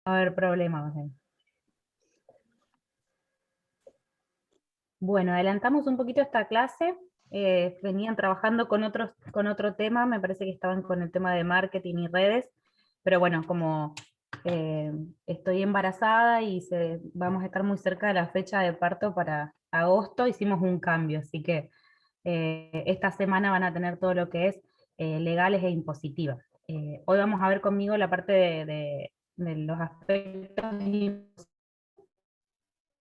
a haber problemas. Bueno, adelantamos un poquito esta clase. Venían trabajando con otro tema, me parece que estaban con el tema de marketing y redes, pero bueno, como eh, estoy embarazada y vamos a estar muy cerca de la fecha de parto para agosto, hicimos un cambio, así que esta semana van a tener todo lo que es legales e impositivas. Hoy vamos a ver conmigo la parte de los aspectos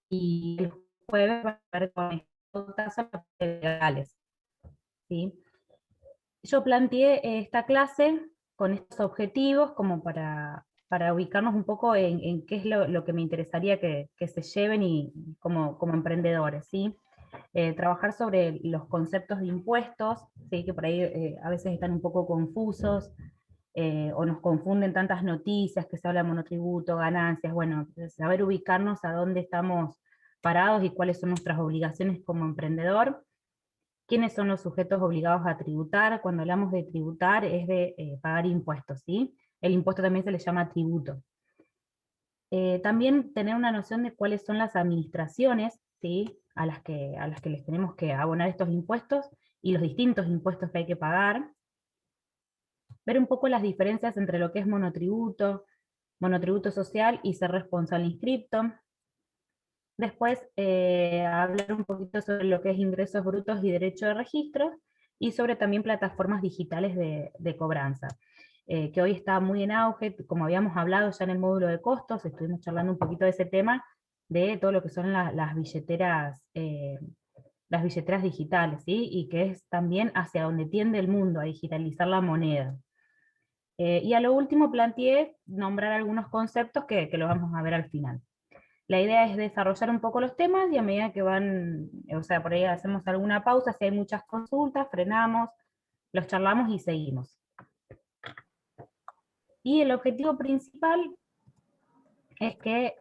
y el jueves va a ver con tasas legales, ¿sí? Yo planteé esta clase con estos objetivos como para ubicarnos un poco en qué es lo que me interesaría que se lleven y como emprendedores, ¿sí? Trabajar sobre los conceptos de impuestos, ¿sí? Que por ahí a veces están un poco confusos, o nos confunden tantas noticias que se habla de monotributo, ganancias, bueno, saber ubicarnos a dónde estamos parados y cuáles son nuestras obligaciones como emprendedor, quiénes son los sujetos obligados a tributar. Cuando hablamos de tributar es de pagar impuestos, ¿sí? El impuesto también se le llama tributo. También tener una noción de cuáles son las administraciones, ¿sí? A las que les tenemos que abonar estos impuestos y los distintos impuestos que hay que pagar. Ver un poco las diferencias entre lo que es monotributo, monotributo social y ser responsable inscripto. Después, hablar un poquito sobre lo que es ingresos brutos y derecho de registro, y sobre también plataformas digitales de cobranza, que hoy está muy en auge, como habíamos hablado ya en el módulo de costos, estuvimos charlando un poquito de ese tema, de todo lo que son las billeteras digitales, ¿sí? Y que es también hacia donde tiende el mundo, a digitalizar la moneda. Y a lo último planteé nombrar algunos conceptos que los vamos a ver al final. La idea es desarrollar un poco los temas y a medida que van, o sea, por ahí hacemos alguna pausa, si hay muchas consultas, frenamos, los charlamos y seguimos. Y el objetivo principal es que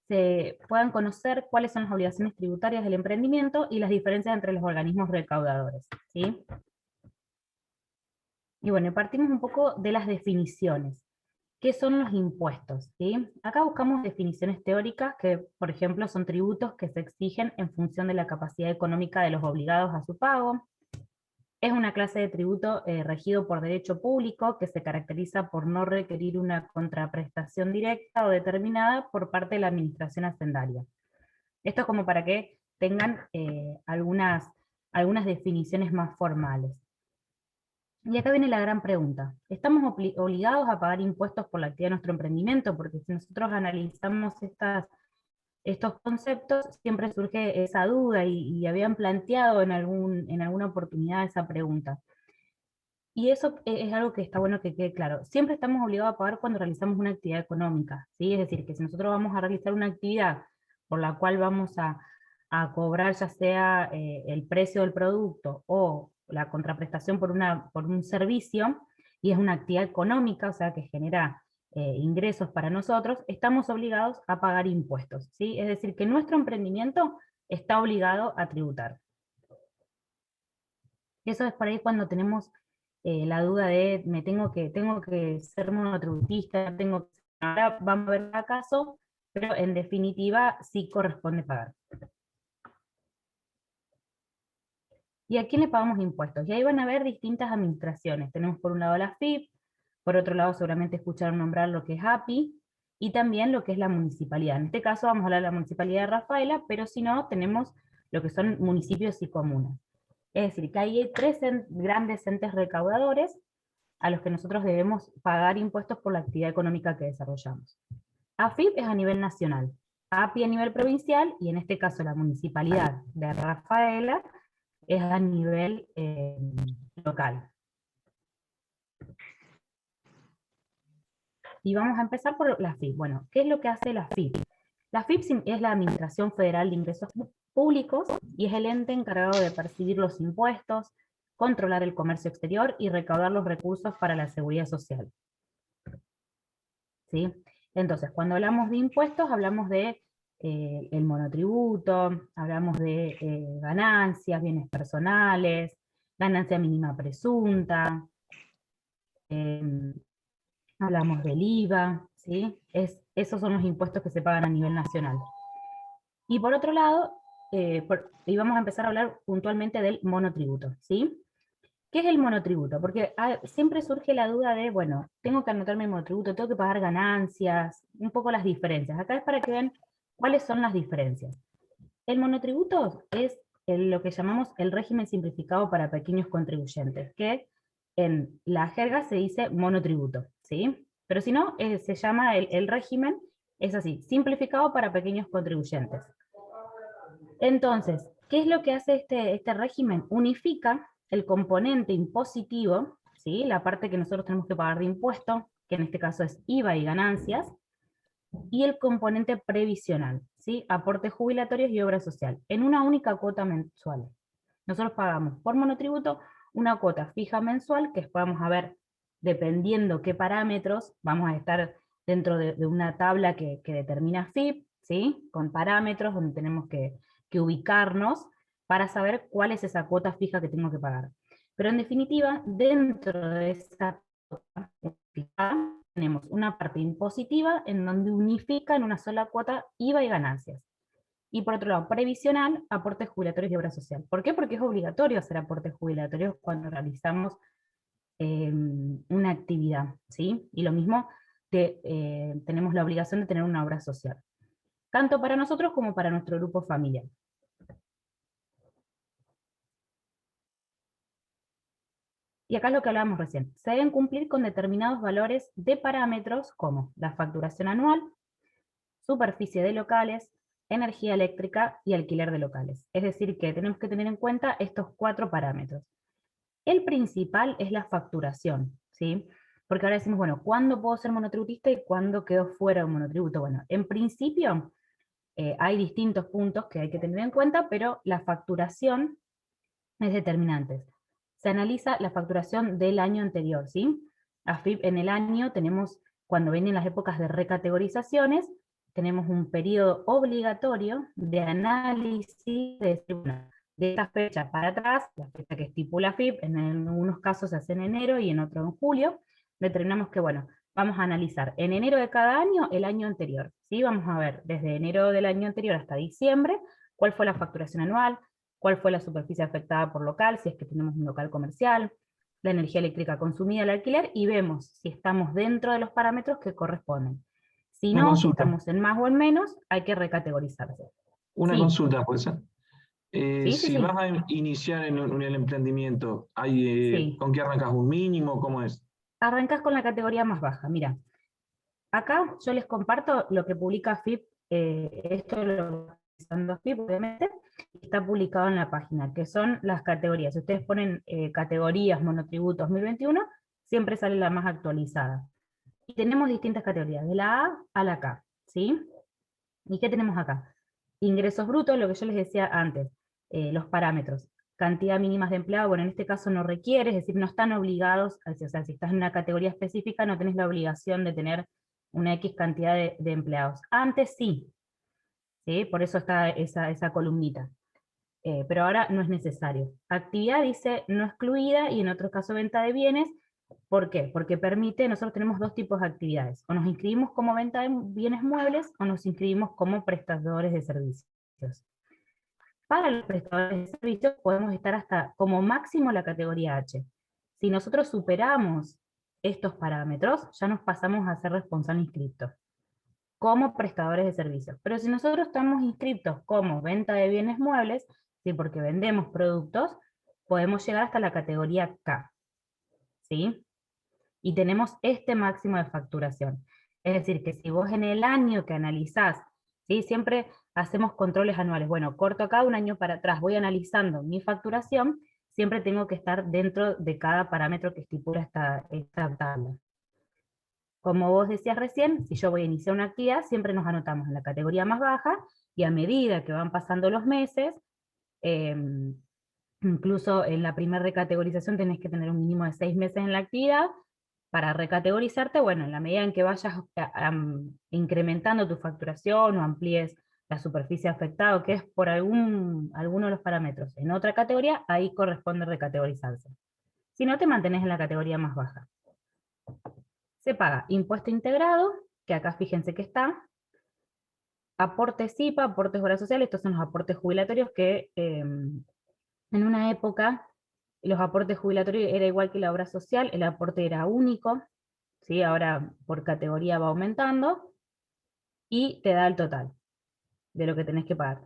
se puedan conocer cuáles son las obligaciones tributarias del emprendimiento y las diferencias entre los organismos recaudadores, ¿sí? Y bueno, partimos un poco de las definiciones. ¿Qué son los impuestos? ¿Sí? Acá buscamos definiciones teóricas que, por ejemplo, son tributos que se exigen en función de la capacidad económica de los obligados a su pago. Es una clase de tributo regido por derecho público que se caracteriza por no requerir una contraprestación directa o determinada por parte de la administración hacendaria. Esto es como para que tengan algunas definiciones más formales. Y acá viene la gran pregunta. ¿Estamos obligados a pagar impuestos por la actividad de nuestro emprendimiento? Porque si nosotros analizamos estos conceptos, siempre surge esa duda y habían planteado en alguna oportunidad esa pregunta. Y eso es algo que está bueno que quede claro. Siempre estamos obligados a pagar cuando realizamos una actividad económica, ¿sí? Es decir, que si nosotros vamos a realizar una actividad por la cual vamos a cobrar ya sea el precio del producto o la contraprestación por un servicio, y es una actividad económica, o sea, que genera ingresos para nosotros, estamos obligados a pagar impuestos, ¿sí? Es decir, que nuestro emprendimiento está obligado a tributar. Eso es por ahí cuando tenemos la duda de tengo que ser monotributista, ahora vamos a ver el caso, pero en definitiva sí corresponde pagar. ¿Y a quién le pagamos impuestos? Y ahí van a ver distintas administraciones. Tenemos por un lado la FIP, por otro lado seguramente escucharon nombrar lo que es API, y también lo que es la municipalidad. En este caso vamos a hablar de la municipalidad de Rafaela, pero si no, tenemos lo que son municipios y comunas. Es decir, que hay tres grandes entes recaudadores a los que nosotros debemos pagar impuestos por la actividad económica que desarrollamos. AFIP es a nivel nacional, API a nivel provincial, y en este caso la municipalidad de Rafaela es a nivel local. Y vamos a empezar por la FIP. Bueno, ¿qué es lo que hace la FIP? La FIP es la Administración Federal de Ingresos Públicos y es el ente encargado de percibir los impuestos, controlar el comercio exterior y recaudar los recursos para la seguridad social. ¿Sí? Entonces, cuando hablamos de impuestos, hablamos de el monotributo, hablamos de ganancias, bienes personales, ganancia mínima presunta, hablamos del IVA, ¿sí? Esos son los impuestos que se pagan a nivel nacional. Y por otro lado, y vamos a empezar a hablar puntualmente del monotributo, ¿sí? ¿Qué es el monotributo? Porque siempre surge la duda de, bueno, tengo que anotar mi monotributo, tengo que pagar ganancias, un poco las diferencias. Acá es para que vean cuáles son las diferencias. El monotributo es lo que llamamos el régimen simplificado para pequeños contribuyentes, que en la jerga se dice monotributo, ¿sí? Pero si no, se llama el régimen, es así, simplificado para pequeños contribuyentes. Entonces, ¿qué es lo que hace este régimen? Unifica el componente impositivo, ¿sí? La parte que nosotros tenemos que pagar de impuesto, que en este caso es IVA y ganancias, y el componente previsional, ¿sí? Aportes jubilatorios y obra social, en una única cuota mensual. Nosotros pagamos por monotributo una cuota fija mensual, que después vamos a ver, dependiendo qué parámetros, vamos a estar dentro de una tabla que determina FIP, ¿sí? Con parámetros donde tenemos que ubicarnos para saber cuál es esa cuota fija que tengo que pagar. Pero en definitiva, dentro de esa cuota fija, tenemos una parte impositiva en donde unifica en una sola cuota IVA y ganancias. Y por otro lado, previsional, aportes jubilatorios y obra social. ¿Por qué? Porque es obligatorio hacer aportes jubilatorios cuando realizamos una actividad, ¿sí? Y lo mismo, tenemos la obligación de tener una obra social, tanto para nosotros como para nuestro grupo familiar. Y acá es lo que hablábamos recién. Se deben cumplir con determinados valores de parámetros como la facturación anual, superficie de locales, energía eléctrica y alquiler de locales. Es decir, que tenemos que tener en cuenta estos 4 parámetros. El principal es la facturación, ¿sí? Porque ahora decimos, bueno, ¿cuándo puedo ser monotributista y cuándo quedo fuera de un monotributo? Bueno, en principio hay distintos puntos que hay que tener en cuenta, pero la facturación es determinante. Se analiza la facturación del año anterior, ¿sí? AFIP en el año tenemos, cuando vienen las épocas de recategorizaciones, tenemos un periodo obligatorio de análisis, de decir, bueno, de esta fecha para atrás, la fecha que estipula AFIP, en algunos casos se hace en enero y en otros en julio, determinamos que, bueno, vamos a analizar en enero de cada año el año anterior, ¿sí? Vamos a ver desde enero del año anterior hasta diciembre, cuál fue la facturación anual, cuál fue la superficie afectada por local, si es que tenemos un local comercial, la energía eléctrica consumida al alquiler, y vemos si estamos dentro de los parámetros que corresponden. Si Una no, si consulta, estamos en más o en menos, hay que recategorizarse. una Sí, consulta, pues. sí, sí, Si vas sí, a iniciar en el emprendimiento, sí. ¿con qué arrancas? ¿Un mínimo? ¿Cómo es? Arrancas con la categoría más baja. Mira, acá yo les comparto lo que publica FIP, esto lo está FIP, obviamente, está publicado en la página, que son las categorías. Si ustedes ponen categorías monotributo 2021, siempre sale la más actualizada. Y tenemos distintas categorías, de la A la K, ¿sí? ¿Y qué tenemos acá? Ingresos brutos, lo que yo les decía antes, los parámetros. Cantidad mínima de empleados, bueno, en este caso no requiere, es decir, no están obligados, o sea, si estás en una categoría específica no tenés la obligación de tener una X cantidad de empleados. Antes sí, ¿sí? Por eso está esa columnita. Pero ahora no es necesario. Actividad dice no excluida y en otro caso venta de bienes. ¿Por qué? Porque permite, nosotros tenemos 2 tipos de actividades. O nos inscribimos como venta de bienes muebles o nos inscribimos como prestadores de servicios. Para los prestadores de servicios podemos estar hasta como máximo la categoría H. Si nosotros superamos estos parámetros, ya nos pasamos a ser responsable inscriptos como prestadores de servicios. Pero si nosotros estamos inscritos como venta de bienes muebles, ¿sí? Porque vendemos productos, podemos llegar hasta la categoría K, ¿sí? Y tenemos este máximo de facturación. Es decir, que si vos en el año que analizás, ¿sí? Siempre hacemos controles anuales. Bueno, corto acá un año para atrás, voy analizando mi facturación, siempre tengo que estar dentro de cada parámetro que estipula esta tabla. Como vos decías recién, si yo voy a iniciar una actividad, siempre nos anotamos en la categoría más baja, y a medida que van pasando los meses, eh, incluso en la primera recategorización tenés que tener un mínimo de 6 meses en la actividad, para recategorizarte, bueno, en la medida en que vayas incrementando tu facturación o amplíes la superficie afectada, que es por alguno de los parámetros en otra categoría, ahí corresponde recategorizarse. Si no, te mantenés en la categoría más baja. se paga impuesto integrado, que acá fíjense que está, aportes SIPA, aportes obra social, estos son los aportes jubilatorios que en una época los aportes jubilatorios era igual que la obra social, el aporte era único, ¿sí? Ahora por categoría va aumentando, y te da el total de lo que tenés que pagar.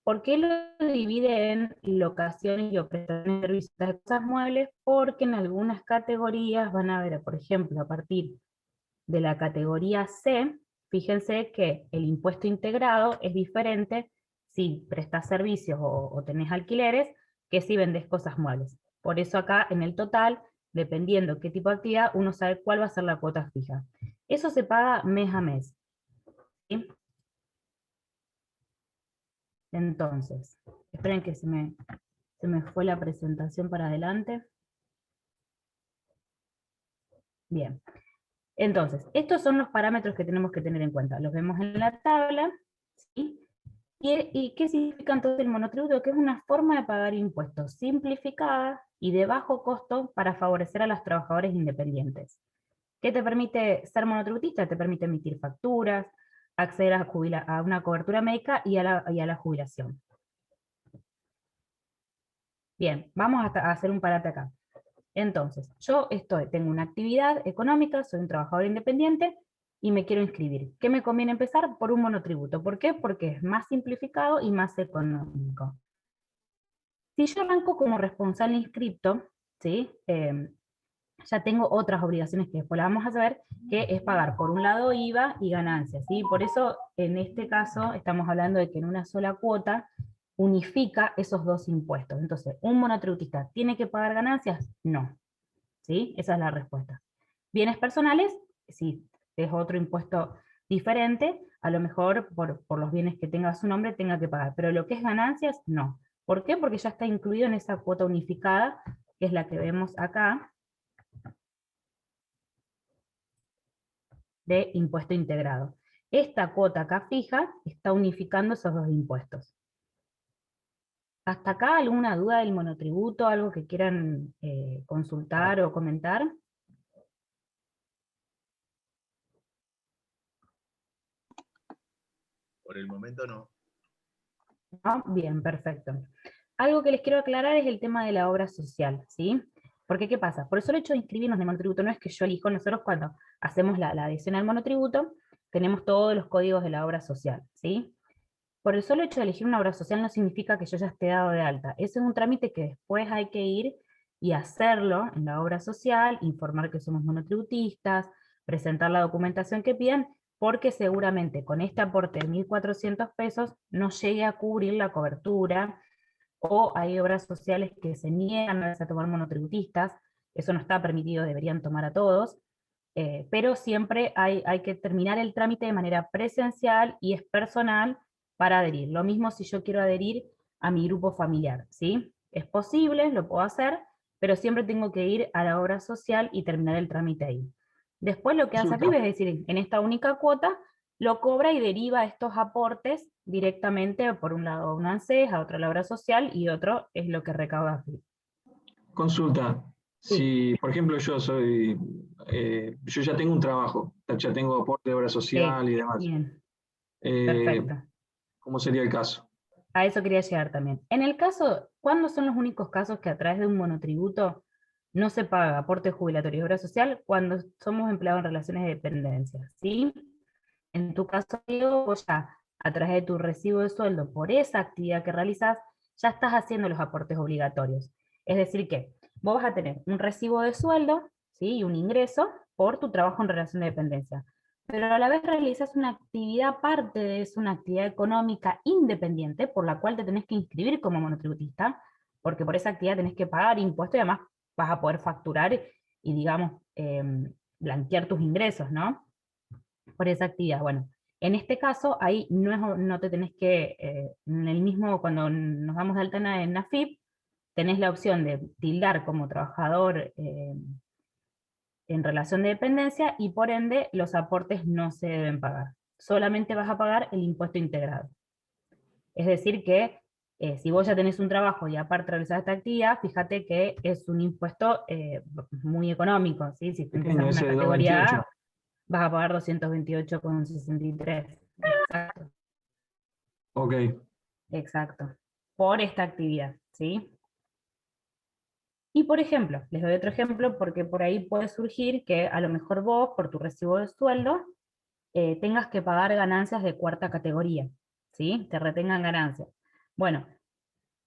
¿Por qué lo divide en locaciones y o prestaciones de servicios de cosas muebles? Porque en algunas categorías van a ver, por ejemplo, a partir de la categoría C, fíjense que el impuesto integrado es diferente si prestas servicios o tenés alquileres que si vendés cosas muebles. Por eso acá en el total, dependiendo qué tipo de actividad, uno sabe cuál va a ser la cuota fija. Eso se paga mes a mes, ¿sí? Entonces, esperen que se me fue la presentación para adelante. Bien. Entonces, estos son los parámetros que tenemos que tener en cuenta. Los vemos en la tabla, ¿sí? ¿Y qué significa entonces el monotributo? Que es una forma de pagar impuestos simplificada y de bajo costo para favorecer a los trabajadores independientes. ¿Qué te permite ser monotributista? Te permite emitir facturas, acceder a una cobertura médica y a la jubilación. Bien, vamos a hacer un parate acá. Entonces, yo tengo una actividad económica, soy un trabajador independiente y me quiero inscribir. ¿Qué me conviene empezar? Por un monotributo. ¿Por qué? Porque es más simplificado y más económico. Si yo arranco como responsable inscripto, ¿sí? Ya tengo otras obligaciones que después las vamos a ver, que es pagar por un lado IVA y ganancias, ¿sí? Por eso en este caso estamos hablando de que en una sola cuota unifica esos dos impuestos. Entonces, ¿un monotributista tiene que pagar ganancias? No, ¿sí? Esa es la respuesta. Bienes personales, sí, es otro impuesto diferente, a lo mejor por los bienes que tenga su nombre tenga que pagar, pero lo que es ganancias, no. ¿Por qué? Porque ya está incluido en esa cuota unificada, que es la que vemos acá, de impuesto integrado. Esta cuota acá fija está unificando esos dos impuestos. ¿Hasta acá alguna duda del monotributo, algo que quieran consultar o comentar? Por el momento no. ¿No? Bien, perfecto. Algo que les quiero aclarar es el tema de la obra social, ¿sí? Porque, ¿qué pasa? Por eso el hecho de inscribirnos en el monotributo no es que yo elijo, nosotros cuando hacemos la adhesión al monotributo, tenemos todos los códigos de la obra social, ¿sí? Por el solo hecho de elegir una obra social no significa que yo ya esté dado de alta. Ese es un trámite que después hay que ir y hacerlo en la obra social, informar que somos monotributistas, presentar la documentación que pidan, porque seguramente con este aporte de 1.400 pesos no llegue a cubrir la cobertura, o hay obras sociales que se niegan a tomar monotributistas, eso no está permitido, deberían tomar a todos, pero siempre hay que terminar el trámite de manera presencial y es personal para adherir. Lo mismo si yo quiero adherir a mi grupo familiar, ¿sí? Es posible, lo puedo hacer, pero siempre tengo que ir a la obra social y terminar el trámite ahí. Después lo que hace Consulta. AFIP es decir, en esta única cuota, lo cobra y deriva estos aportes directamente, por un lado a un ANSES, a otro a la obra social, y otro es lo que recauda AFIP. Consulta. Sí. Si, por ejemplo, yo ya tengo un trabajo, ya tengo aporte de obra social y demás. Bien, Eh, perfecto. ¿Cómo sería el caso? A eso quería llegar también. En el caso, ¿cuándo son los únicos casos que a través de un monotributo no se paga aporte jubilatorio y obra social? Cuando somos empleados en relaciones de dependencia, ¿sí? En tu caso, Diego, vos ya a través de tu recibo de sueldo por esa actividad que realizas, ya estás haciendo los aportes obligatorios. Es decir que vos vas a tener un recibo de sueldo, ¿sí? Y un ingreso por tu trabajo en relación de dependencia, pero a la vez realizas una actividad aparte de eso, una actividad económica independiente, por la cual te tenés que inscribir como monotributista, porque por esa actividad tenés que pagar impuestos y además vas a poder facturar y, digamos, blanquear tus ingresos, ¿no? Por esa actividad. Bueno, en este caso, ahí no te tenés que, en el mismo, cuando nos damos de alta en AFIP, tenés la opción de tildar como trabajador en relación de dependencia y por ende los aportes no se deben pagar. Solamente vas a pagar el impuesto integrado. Es decir que Si vos ya tenés un trabajo y aparte realizás esta actividad, fíjate que es un impuesto muy económico, ¿sí? Si te empezás Pequeño, en una ese de categoría 228. A, vas a pagar 228,63. Exacto, Ok, exacto. Por esta actividad, ¿sí? Y por ejemplo, les doy otro ejemplo porque por ahí puede surgir que a lo mejor vos, por tu recibo de sueldo, tengas que pagar ganancias de cuarta categoría, ¿sí? Te retengan ganancias. Bueno,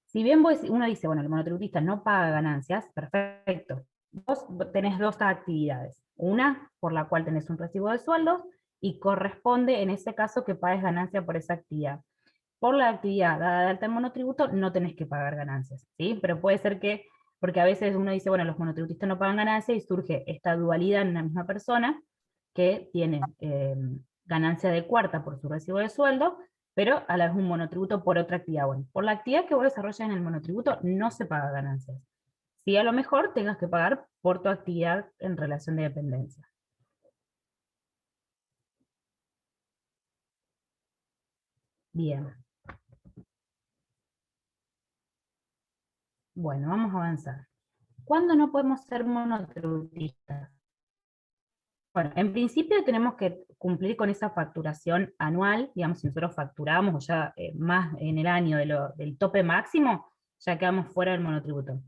si bien uno dice, bueno, el monotributista no paga ganancias, perfecto. Vos tenés dos actividades. Una por la cual tenés un recibo de sueldos y corresponde en ese caso que pagues ganancia por esa actividad. Por la actividad dada de alta en monotributo no tenés que pagar ganancias, ¿sí? Pero puede ser que, porque a veces uno dice, bueno, los monotributistas no pagan ganancias y surge esta dualidad en una misma persona que tiene ganancia de cuarta por su recibo de sueldo, pero a la vez un monotributo por otra actividad. Bueno, por la actividad que vos desarrollas en el monotributo no se paga ganancias. Sí, a lo mejor tengas que pagar por tu actividad en relación de dependencia. Bien, bueno, vamos a avanzar. ¿Cuándo no podemos ser monotributistas? Bueno, en principio tenemos que cumplir con esa facturación anual, digamos, si nosotros facturamos o ya más en el año del tope máximo, ya quedamos fuera del monotributo.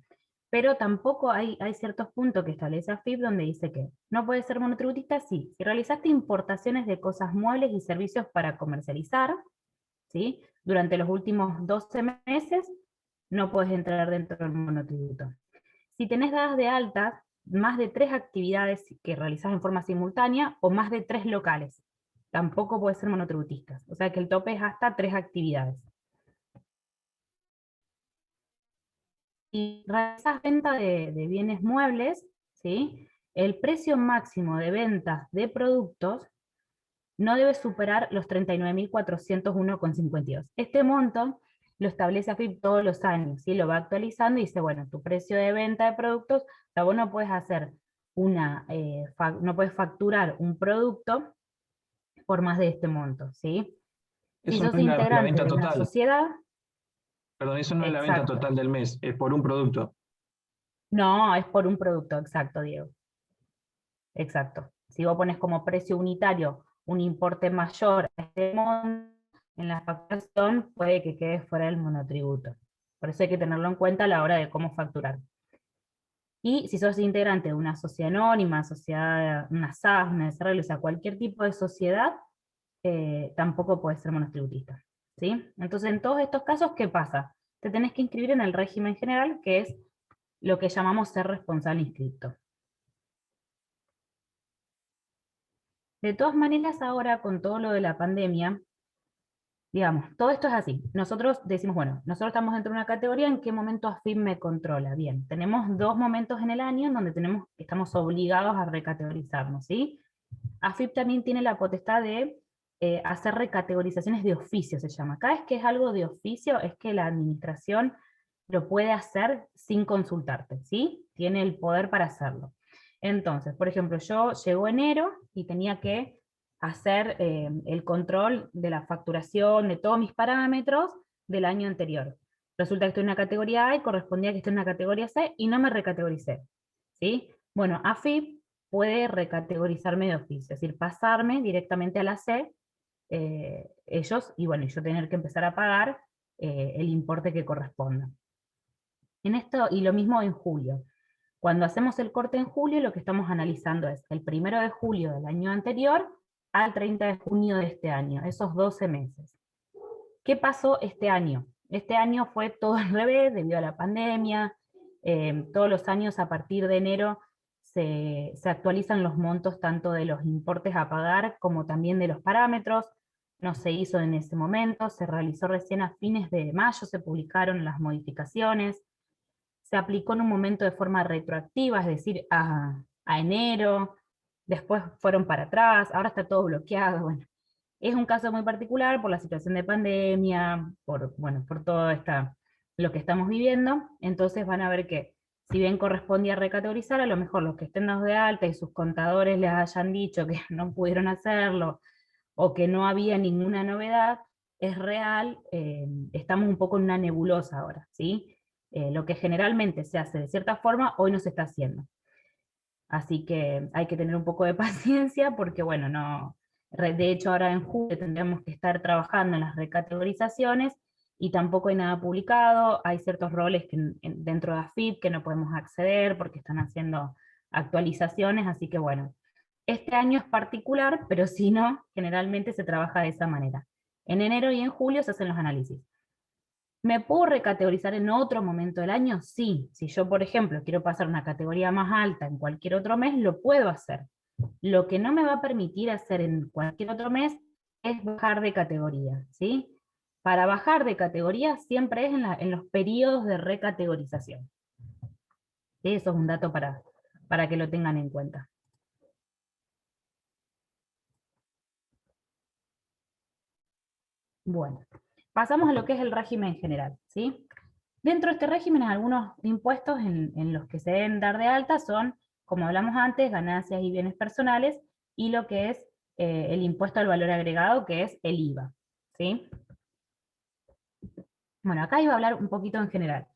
Pero tampoco hay ciertos puntos que establece AFIP donde dice que no puede ser monotributista, sí, si realizaste importaciones de cosas, muebles y servicios para comercializar, ¿sí? Durante los últimos 12 meses, no puedes entrar dentro del monotributo. Si tenés dadas de alta más de 3 actividades que realizás en forma simultánea o más de 3 locales, tampoco puedes ser monotributistas. O sea que el tope es hasta 3 actividades. Si realizás venta de bienes muebles, ¿sí? El precio máximo de ventas de productos no debe superar los 39.401,52. Este monto lo establece AFIP todos los años, ¿sí? Lo va actualizando y dice, bueno, tu precio de venta de productos, o sea, vos no puedes hacer no puedes facturar un producto por más de este monto, ¿sí? Si eso no sos es la integrante venta de una total. sociedad, Perdón, eso no es la venta exacto. total del mes, es por un producto. No, es por un producto, exacto, Diego. Exacto. Si vos pones como precio unitario un importe mayor a este monto, en la facturación puede que quede fuera del monotributo. Por eso hay que tenerlo en cuenta a la hora de cómo facturar. Y si sos integrante de una sociedad anónima, sociedad, una SAS, una SRL, o sea, cualquier tipo de sociedad, tampoco puedes ser monotributista. ¿Sí? Entonces, en todos estos casos, ¿qué pasa? Te tenés que inscribir en el régimen general, que es lo que llamamos ser responsable inscripto. De todas maneras, ahora con todo lo de la pandemia, digamos, todo esto es así. Nosotros decimos, bueno, nosotros estamos dentro de una categoría, ¿en qué momento AFIP me controla? Bien, tenemos 2 momentos en el año en donde estamos obligados a recategorizarnos, ¿sí? AFIP también tiene la potestad de hacer recategorizaciones de oficio, se llama. Cada vez que es algo de oficio, es que la administración lo puede hacer sin consultarte, ¿sí? Tiene el poder para hacerlo. Entonces, por ejemplo, yo llegó enero y tenía que hacer el control de la facturación, de todos mis parámetros del año anterior. Resulta que estoy en una categoría A y correspondía que esté en una categoría C y no me recategoricé, ¿sí? Bueno, AFIP puede recategorizarme de oficio, es decir, pasarme directamente a la C, ellos, y bueno, yo tener que empezar a pagar el importe que corresponda. En esto, y lo mismo en julio. Cuando hacemos el corte en julio, lo que estamos analizando es el 1 de julio del año anterior al 30 de junio de este año, esos 12 meses. ¿Qué pasó este año? Este año fue todo al revés debido a la pandemia. Todos los años a partir de enero se actualizan los montos tanto de los importes a pagar como también de los parámetros. No se hizo en ese momento, se realizó recién a fines de mayo, se publicaron las modificaciones. Se aplicó en un momento de forma retroactiva, es decir, a enero, después fueron para atrás, ahora está todo bloqueado. Bueno, es un caso muy particular por la situación de pandemia, bueno, por todo lo que estamos viviendo, entonces van a ver que si bien correspondía recategorizar, a lo mejor los que estén dados de alta y sus contadores les hayan dicho que no pudieron hacerlo, o que no había ninguna novedad, es real, estamos un poco en una nebulosa ahora, ¿sí? Lo que generalmente se hace de cierta forma, hoy no se está haciendo. Así que hay que tener un poco de paciencia porque, bueno, no, de hecho ahora en julio tendríamos que estar trabajando en las recategorizaciones y tampoco hay nada publicado, hay ciertos roles que dentro de AFIP que no podemos acceder porque están haciendo actualizaciones, así que bueno, este año es particular, pero si no, generalmente se trabaja de esa manera. En enero y en julio se hacen los análisis. ¿Me puedo recategorizar en otro momento del año? Sí. Si yo, por ejemplo, quiero pasar una categoría más alta en cualquier otro mes, lo puedo hacer. Lo que no me va a permitir hacer en cualquier otro mes es bajar de categoría, ¿sí? Para bajar de categoría siempre es en los periodos de recategorización. ¿Sí? Eso es un dato para que lo tengan en cuenta. Bueno, pasamos a lo que es el régimen general, ¿sí? Dentro de este régimen, algunos impuestos en los que se deben dar de alta son, como hablamos antes, ganancias y bienes personales, y lo que es el impuesto al valor agregado, que es el IVA, ¿sí? Bueno, acá iba a hablar un poquito en general.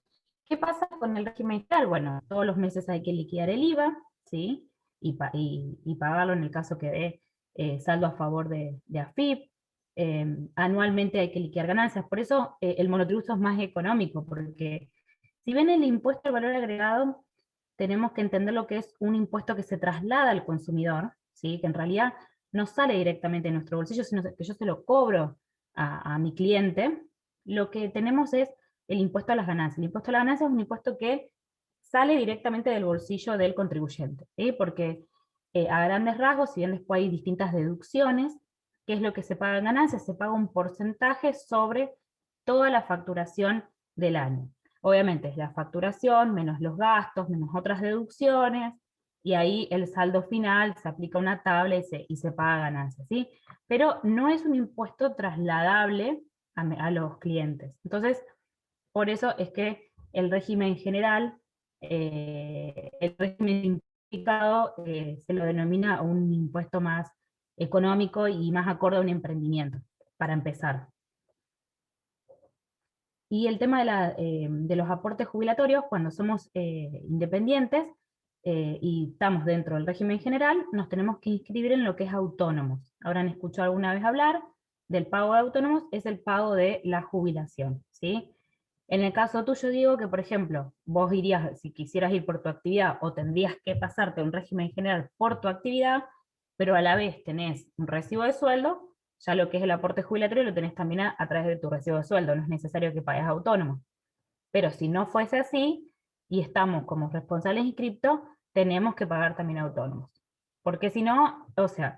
¿Qué pasa con el régimen general? Bueno, todos los meses hay que liquidar el IVA, ¿sí? Y pagarlo en el caso que dé saldo a favor de AFIP. Anualmente hay que liquidar ganancias, por eso el monotributo es más económico, porque si bien el impuesto al valor agregado, tenemos que entender lo que es un impuesto que se traslada al consumidor, ¿sí? Que en realidad no sale directamente de nuestro bolsillo, sino que yo se lo cobro a mi cliente. Lo que tenemos es el impuesto a las ganancias. El impuesto a las ganancias es un impuesto que sale directamente del bolsillo del contribuyente, ¿sí? Porque a grandes rasgos, si bien después hay distintas deducciones, ¿qué es lo que se paga en ganancias? Se paga un porcentaje sobre toda la facturación del año. Obviamente es la facturación, menos los gastos, menos otras deducciones, y ahí el saldo final se aplica una tabla y se paga ganancias, ¿sí? Pero no es un impuesto trasladable a los clientes. Entonces, por eso es que el régimen general, el régimen simplificado, se lo denomina un impuesto más económico y más acorde a un emprendimiento, para empezar. Y el tema de los aportes jubilatorios, cuando somos independientes y estamos dentro del régimen general, nos tenemos que inscribir en lo que es autónomos. Habrán escuchado alguna vez hablar del pago de autónomos, es el pago de la jubilación, ¿sí? En el caso tuyo digo que, por ejemplo, vos irías, si quisieras ir por tu actividad, o tendrías que pasarte a un régimen general por tu actividad, pero a la vez tenés un recibo de sueldo, ya lo que es el aporte jubilatorio lo tenés también a través de tu recibo de sueldo, no es necesario que pagues autónomo. Pero si no fuese así, y estamos como responsables inscriptos, tenemos que pagar también autónomos. Porque si no, o sea,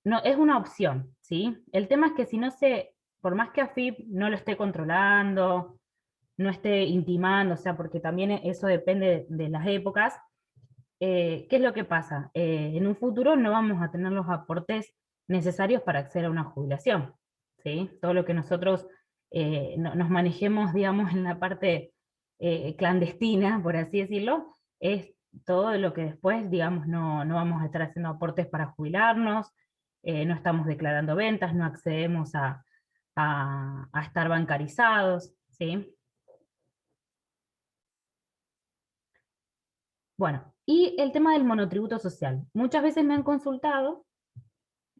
no, es una opción, ¿sí? El tema es que si no se, por más que AFIP no lo esté controlando, no esté intimando, o sea, porque también eso depende de las épocas, ¿qué es lo que pasa? En un futuro no vamos a tener los aportes necesarios para acceder a una jubilación, ¿sí? Todo lo que nosotros nos manejemos, digamos, en la parte clandestina, por así decirlo, es todo lo que después, digamos, no vamos a estar haciendo aportes para jubilarnos, no estamos declarando ventas, no accedemos a estar bancarizados, ¿sí? Bueno, y el tema del monotributo social. Muchas veces me han consultado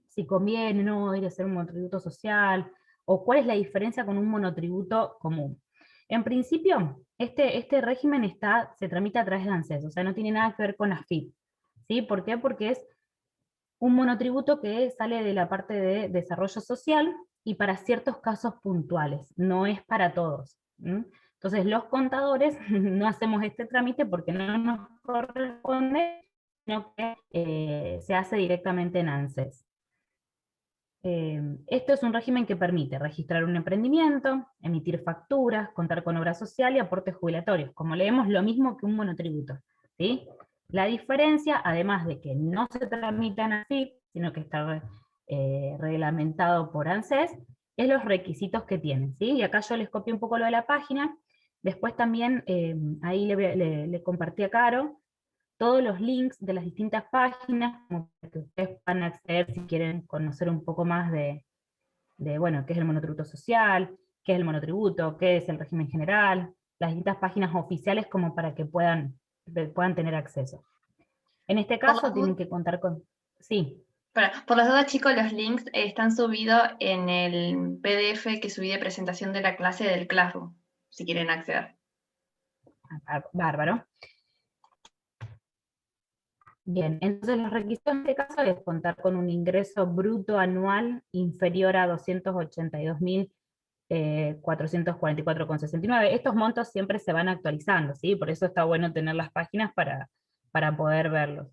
si conviene no ir a hacer un monotributo social, o cuál es la diferencia con un monotributo común. En principio, este régimen se tramita a través de ANSES, o sea, no tiene nada que ver con AFIP. ¿Sí? ¿Por qué? Porque es un monotributo que sale de la parte de desarrollo social y para ciertos casos puntuales, no es para todos. Entonces los contadores no hacemos este trámite porque no nos corresponde, sino que se hace directamente en ANSES. Esto es un régimen que permite registrar un emprendimiento, emitir facturas, contar con obra social y aportes jubilatorios. Como leemos, lo mismo que un monotributo, ¿sí? La diferencia, además de que no se tramitan así, sino que está reglamentado por ANSES, es los requisitos que tienen, ¿sí? Y acá yo les copié un poco lo de la página. Después también, ahí le compartí a Caro, todos los links de las distintas páginas, como para que ustedes puedan acceder si quieren conocer un poco más bueno, qué es el monotributo social, qué es el monotributo, qué es el régimen general, las distintas páginas oficiales como para que puedan tener acceso. En este Por las caso tienen que contar con... Sí. por las dudas, chicos, los links están subidos en el PDF que subí de presentación de la clase del Classroom, si quieren acceder. Bárbaro. Bien, entonces los requisitos en este caso es contar con un ingreso bruto anual inferior a 282.444,69. Estos montos siempre se van actualizando, ¿sí? Por eso está bueno tener las páginas para poder verlos.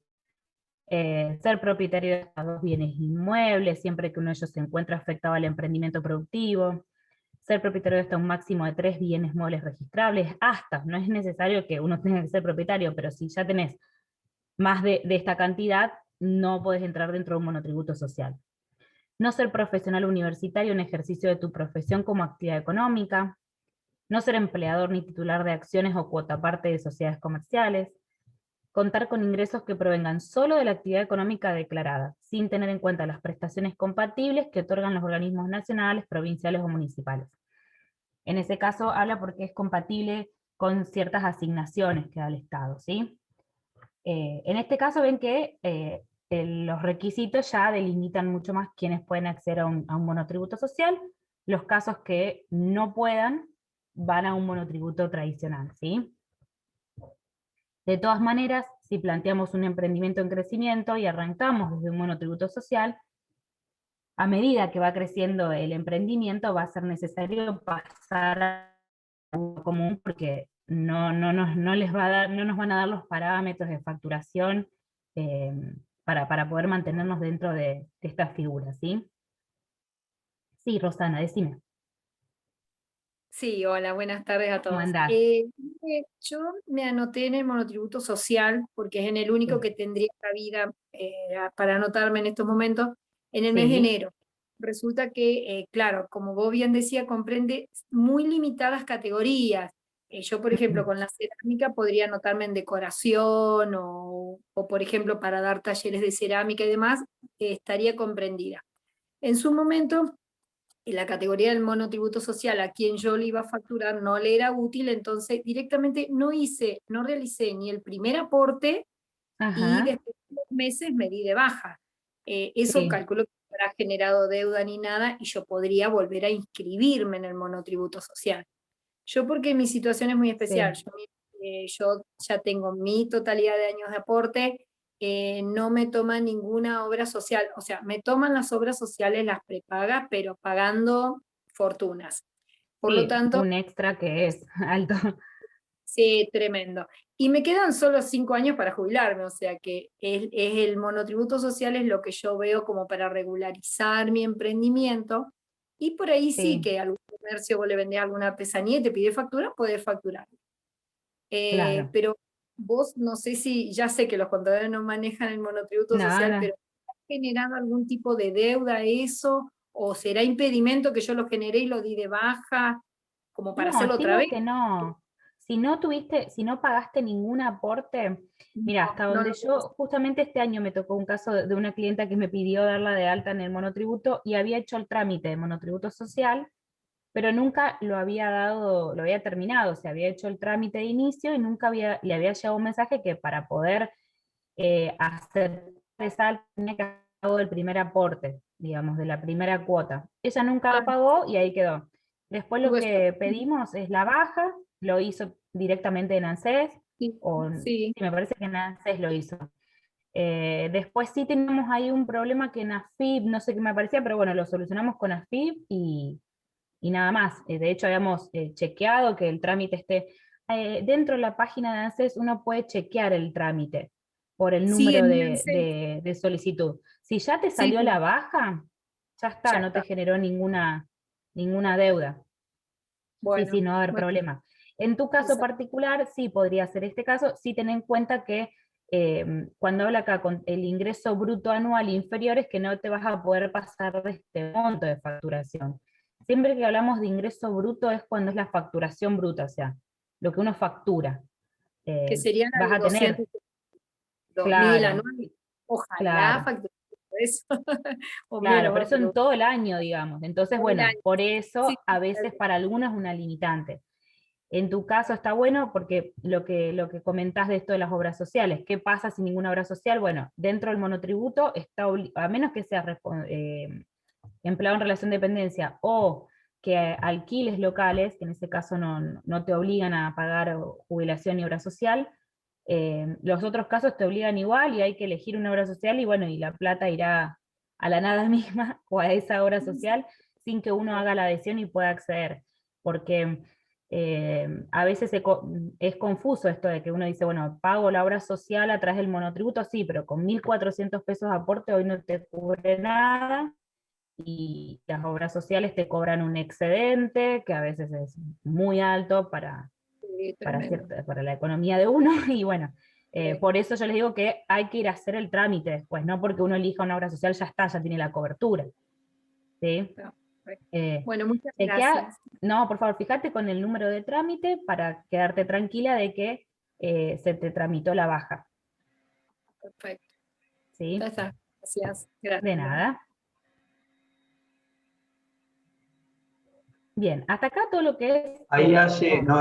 Ser propietario de estos dos bienes inmuebles, siempre que uno de ellos se encuentre afectado al emprendimiento productivo. Ser propietario de hasta un máximo de 3 bienes muebles registrables, no es necesario que uno tenga que ser propietario, pero si ya tenés más de esta cantidad, no podés entrar dentro de un monotributo social. No ser profesional universitario en ejercicio de tu profesión como actividad económica. No ser empleador ni titular de acciones o cuota parte de sociedades comerciales. Contar con ingresos que provengan solo de la actividad económica declarada, sin tener en cuenta las prestaciones compatibles que otorgan los organismos nacionales, provinciales o municipales. En ese caso habla porque es compatible con ciertas asignaciones que da el Estado, ¿sí? En este caso ven que los requisitos ya delimitan mucho más quiénes pueden acceder a un monotributo social. Los casos que no puedan van a un monotributo tradicional, ¿sí? De todas maneras, si planteamos un emprendimiento en crecimiento y arrancamos desde un monotributo social, a medida que va creciendo el emprendimiento va a ser necesario pasar a algo común porque no les va a dar, no nos van a dar los parámetros de facturación eh, para poder mantenernos dentro de estas figuras, ¿sí? Sí, Rosana, decime. Sí, hola, buenas tardes a ¿Cómo todos. andás? Yo me anoté en el monotributo social porque es en el único Sí, que tendría cabida para anotarme en estos momentos en el mes de sí, enero. Resulta que, claro, como vos bien decía, comprende muy limitadas categorías. Yo, por ejemplo, con la cerámica podría anotarme en decoración o, por ejemplo, para dar talleres de cerámica y demás, estaría comprendida. En su momento la categoría del monotributo social a quien yo le iba a facturar no le era útil, entonces directamente no realicé ni el primer aporte y ajá, después de 2 meses me di de baja. Eso sí, calculo que no habrá generado deuda ni nada y yo podría volver a inscribirme en el monotributo social. Yo porque mi situación es muy especial, sí. yo ya tengo mi totalidad de años de aporte, no me toman ninguna obra social, o sea, me toman las obras sociales, las prepagas, pero pagando fortunas. Por lo Sí, tanto, un extra que es alto. sí, tremendo. Y me quedan solo 5 años para jubilarme, o sea que es el monotributo social es lo que yo veo como para regularizar mi emprendimiento. Y por ahí sí Sí, que algún comercio vos le vendés alguna artesanía y te pide factura, podés facturar. claro. Pero vos no sé si, ya sé que los contadores no manejan el monotributo No, social, no. pero ¿ha generado algún tipo de deuda eso? ¿O será impedimento que yo lo generé y lo di de baja como para No, hacerlo otra vez? estimo que no. Si no pagaste ningún aporte, mira, No, hasta no donde lo puedo yo, justamente este año me tocó un caso de una clienta que me pidió darla de alta en el monotributo y había hecho el trámite de monotributo social, pero nunca lo había terminado, o sea, había hecho el trámite de inicio y nunca le había llegado un mensaje que para poder hacer esa alta tenía que haber pagado el primer aporte, digamos, de la primera cuota. Ella nunca lo hacer. pagó y ahí quedó. Después lo Tuve que suerte. pedimos es la baja, lo hizo directamente en ANSES, Sí, o sí, sí, me parece que en ANSES lo hizo. Después sí tenemos ahí un problema que en AFIP, no sé qué me parecía, pero bueno, lo solucionamos con AFIP y nada más. De hecho, habíamos chequeado que el trámite esté dentro de la página de ANSES, uno puede chequear el trámite por el sí, número en mi ANSES, de solicitud. Si ya te sí, salió la baja, ya está, ya no te está. generó ninguna deuda. Sí, sí, Bueno, no va a haber bueno, problema. En tu caso esa- particular, sí podría ser este caso, sí ten en cuenta que cuando habla acá con el ingreso bruto anual inferior es que no te vas a poder pasar de este monto de facturación. Siempre que hablamos de ingreso bruto es cuando es la facturación bruta, o sea, lo que uno factura. que sería la Vas de a tener, 202.000 claro, anuales. Ojalá claro, facturar eso. O Claro, menos, pero ¿no? eso en Pero todo el año, digamos. Entonces, todo el bueno, año. por Sí, eso a veces para algunos es una limitante. En tu caso está bueno porque lo que comentás de esto de las obras sociales, ¿qué pasa sin ninguna obra social? Bueno, dentro del monotributo, a menos que seas empleado en relación de dependencia o que alquiles locales, que en ese caso no te obligan a pagar jubilación ni obra social, los otros casos te obligan igual y hay que elegir una obra social y bueno, y la plata irá a la nada misma o a esa obra social sin que uno haga la adhesión y pueda acceder. Porque a veces es confuso esto de que uno dice, bueno, pago la obra social a través del monotributo, sí, pero con 1.400 pesos de aporte hoy no te cubre nada, y las obras sociales te cobran un excedente que a veces es muy alto sí, tremendo. para la economía de uno, y bueno, Sí, por eso yo les digo que hay que ir a hacer el trámite después, no porque uno elija una obra social ya está, ya tiene la cobertura, ¿sí? está perfecto. Eh, Bueno, muchas chequea- gracias. no, por favor, fíjate con el número de trámite para quedarte tranquila de que se te tramitó la baja, Perfecto. Ya ¿sí? está. Gracias. De Gracias, Lore. nada. Bien, hasta acá todo lo que es... Ahí hace, no,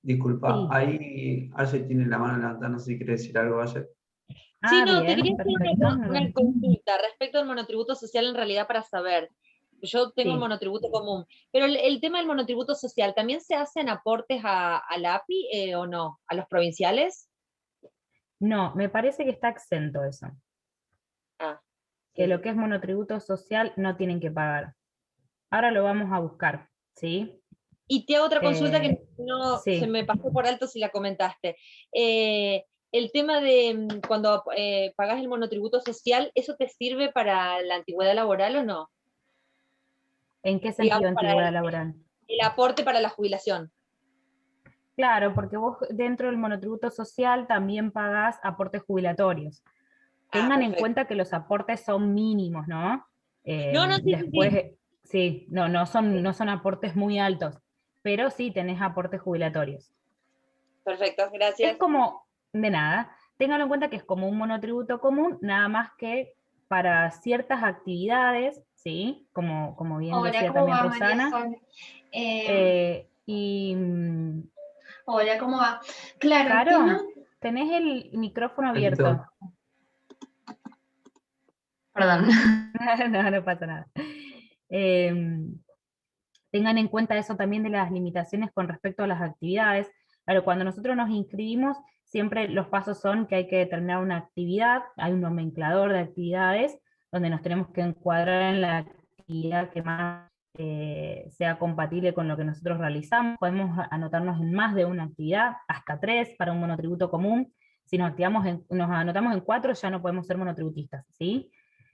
disculpa, sí. ahí Aye tiene la mano levantada, no sé si quiere decir algo, Aye. Sí, Ah, no, te bien, quería hacer perfecto. una consulta respecto al monotributo social en realidad para saber. Yo tengo el Sí. monotributo común, pero el tema del monotributo social, ¿también se hacen aportes a la API o no? ¿A los provinciales? No, me parece que está exento eso. Ah, Que sí. lo que es monotributo social no tienen que pagar. Ahora lo vamos a buscar, ¿sí? Y te hago otra consulta que no se Sí. me pasó por alto si la comentaste. El tema de cuando pagás el monotributo social, ¿eso te sirve para la antigüedad laboral o no? ¿En qué sentido Digamos, para antigüedad laboral? el aporte para la jubilación. Claro, porque vos dentro del monotributo social también pagás aportes jubilatorios. Ah, Tengan en perfecto. cuenta que los aportes son mínimos, ¿no? No, no, sí, sí, sí. Después, sí, no son aportes muy altos, pero sí tenés aportes jubilatorios. Perfecto, Es gracias. como, de nada, tengan en cuenta que es como un monotributo común, nada más que para ciertas actividades, ¿sí? Como bien Hola, decía ¿cómo también va, María Rosana. Sol? Y Hola, ¿cómo va? Claro, el tema, Caro, tenés el micrófono abierto. Alto. perdón. No, no pasa nada. Tengan en cuenta eso también de las limitaciones con respecto a las actividades. Claro, cuando nosotros nos inscribimos, siempre los pasos son que hay que determinar una actividad, hay un nomenclador de actividades, donde nos tenemos que encuadrar en la actividad que más sea compatible con lo que nosotros realizamos. Podemos anotarnos en más de una actividad, hasta 3 para un monotributo común. Si nos anotamos en 4, ya no podemos ser monotributistas, ¿sí?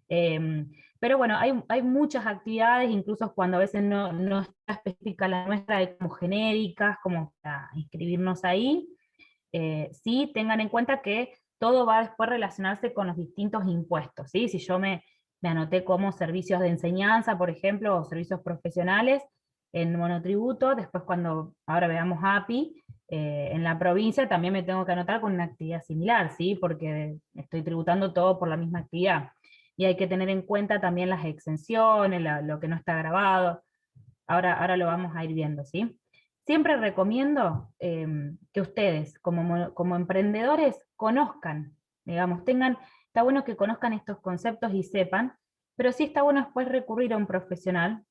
Pero bueno, hay muchas actividades, incluso cuando a veces no está específica la nuestra, hay como genéricas, como para inscribirnos ahí. Sí, tengan en cuenta que todo va a después relacionarse con los distintos impuestos, ¿sí? Si yo me anoté como servicios de enseñanza, por ejemplo, o servicios profesionales en monotributo, después cuando ahora veamos API, en la provincia también me tengo que anotar con una actividad similar, ¿sí? Porque estoy tributando todo por la misma actividad. Y hay que tener en cuenta también las exenciones, lo que no está grabado. Ahora lo vamos a ir viendo, ¿sí? Siempre recomiendo que ustedes, como emprendedores, conozcan, digamos, está bueno que conozcan estos conceptos y sepan, pero sí está bueno después recurrir a un profesional,